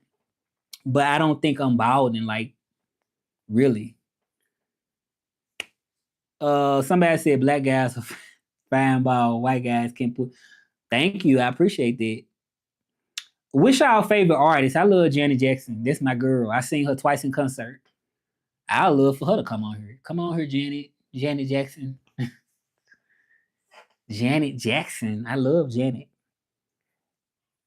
but I don't think I'm balding. Like really. Somebody said black guys are fine bald, white guys can put. Thank you, I appreciate that. What's y'all favorite artist? I love Janet Jackson. That's my girl. I seen her twice in concert. I love for her to come on here. Come on here, Janet. Janet Jackson. Janet Jackson. I love Janet.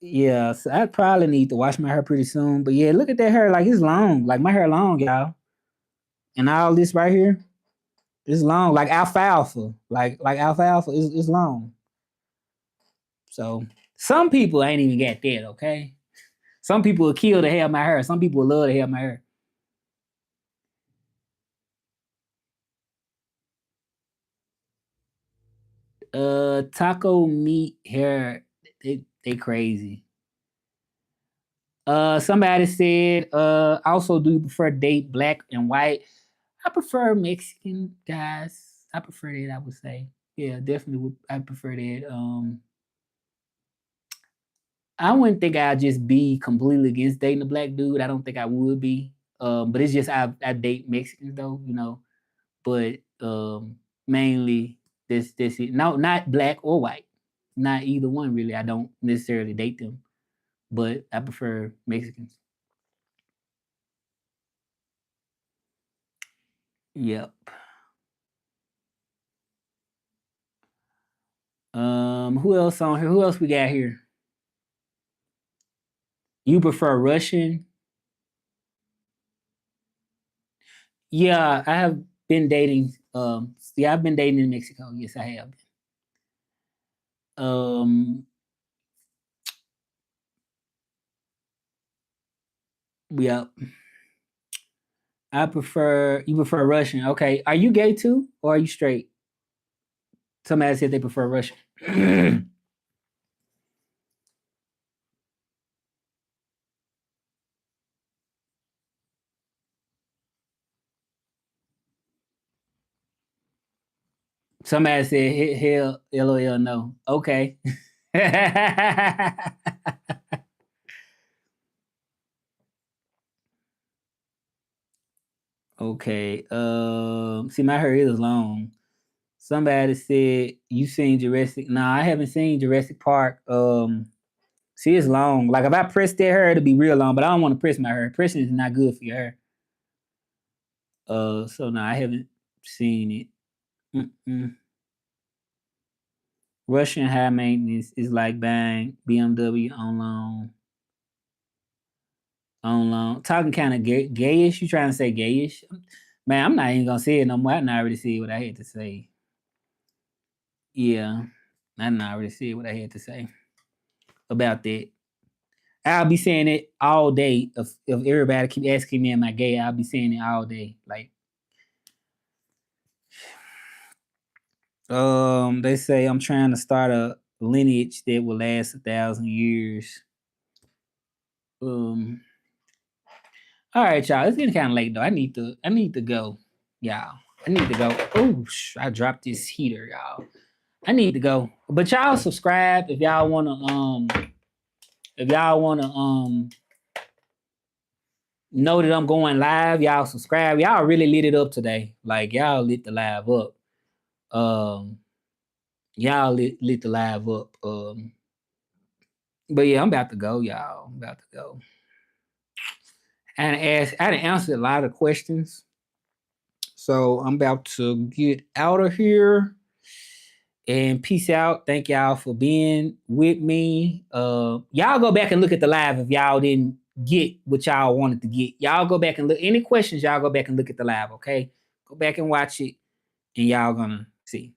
Yeah, so I probably need to wash my hair pretty soon. But yeah, look at that hair. Like it's long. Like my hair long, y'all. And all this right here, it's long. Like alfalfa. Like alfalfa is long. So some people ain't even got that, okay? Some people will kill to have my hair. Some people will love to have my hair. Taco meat hair, they crazy. Somebody said, also do you prefer date black and white? I prefer Mexican guys. I prefer that. I would say, yeah, definitely. I prefer that. I wouldn't think I'd just be completely against dating a black dude. I don't think I would be. But it's just I date Mexicans though, you know. But mainly this it. No, not black or white. Not either one really. I don't necessarily date them, but I prefer Mexicans. Yep. Who else on here? Who else we got here? You prefer Russian? Yeah, I have been dating. Yeah, I've been dating in Mexico. Yes, I have. Um, yeah, I prefer. You prefer Russian? Okay. Are you gay too, or are you straight? Somebody said they prefer Russian. Somebody said hell, lol, no. Okay. Okay. See, my hair is long. Somebody said you seen Jurassic. Nah, I haven't seen Jurassic Park. See, it's long. Like if I press that hair, it'll be real long. But I don't want to press my hair. Pressing is not good for your hair. So no, I haven't seen it. Mm-mm. Russian high maintenance is like buying BMW on loan. On loan. Talking kind of gayish. You trying to say gayish? Man, I'm not even gonna say it no more. I done already said what I had to say. Yeah, I done already said what I had to say about that. I'll be saying it all day. If everybody keep asking me, am I gay? I'll be saying it all day. Like, they say I'm trying to start a lineage that will last 1,000 years. Um, all right, y'all. It's getting kind of late though. I need to go, y'all. I need to go. Oh, I dropped this heater, y'all. I need to go. But y'all subscribe if y'all wanna know that I'm going live. Y'all subscribe. Y'all really lit it up today. Like y'all lit the live up. Um, y'all lit the live up. But yeah, I'm about to go, y'all. I'm about to go. I didn't answer a lot of questions. So I'm about to get out of here. And peace out. Thank y'all for being with me. Y'all go back and look at the live if y'all didn't get what y'all wanted to get. Y'all go back and look. Any questions, y'all go back and look at the live, okay? Go back and watch it, and y'all gonna see.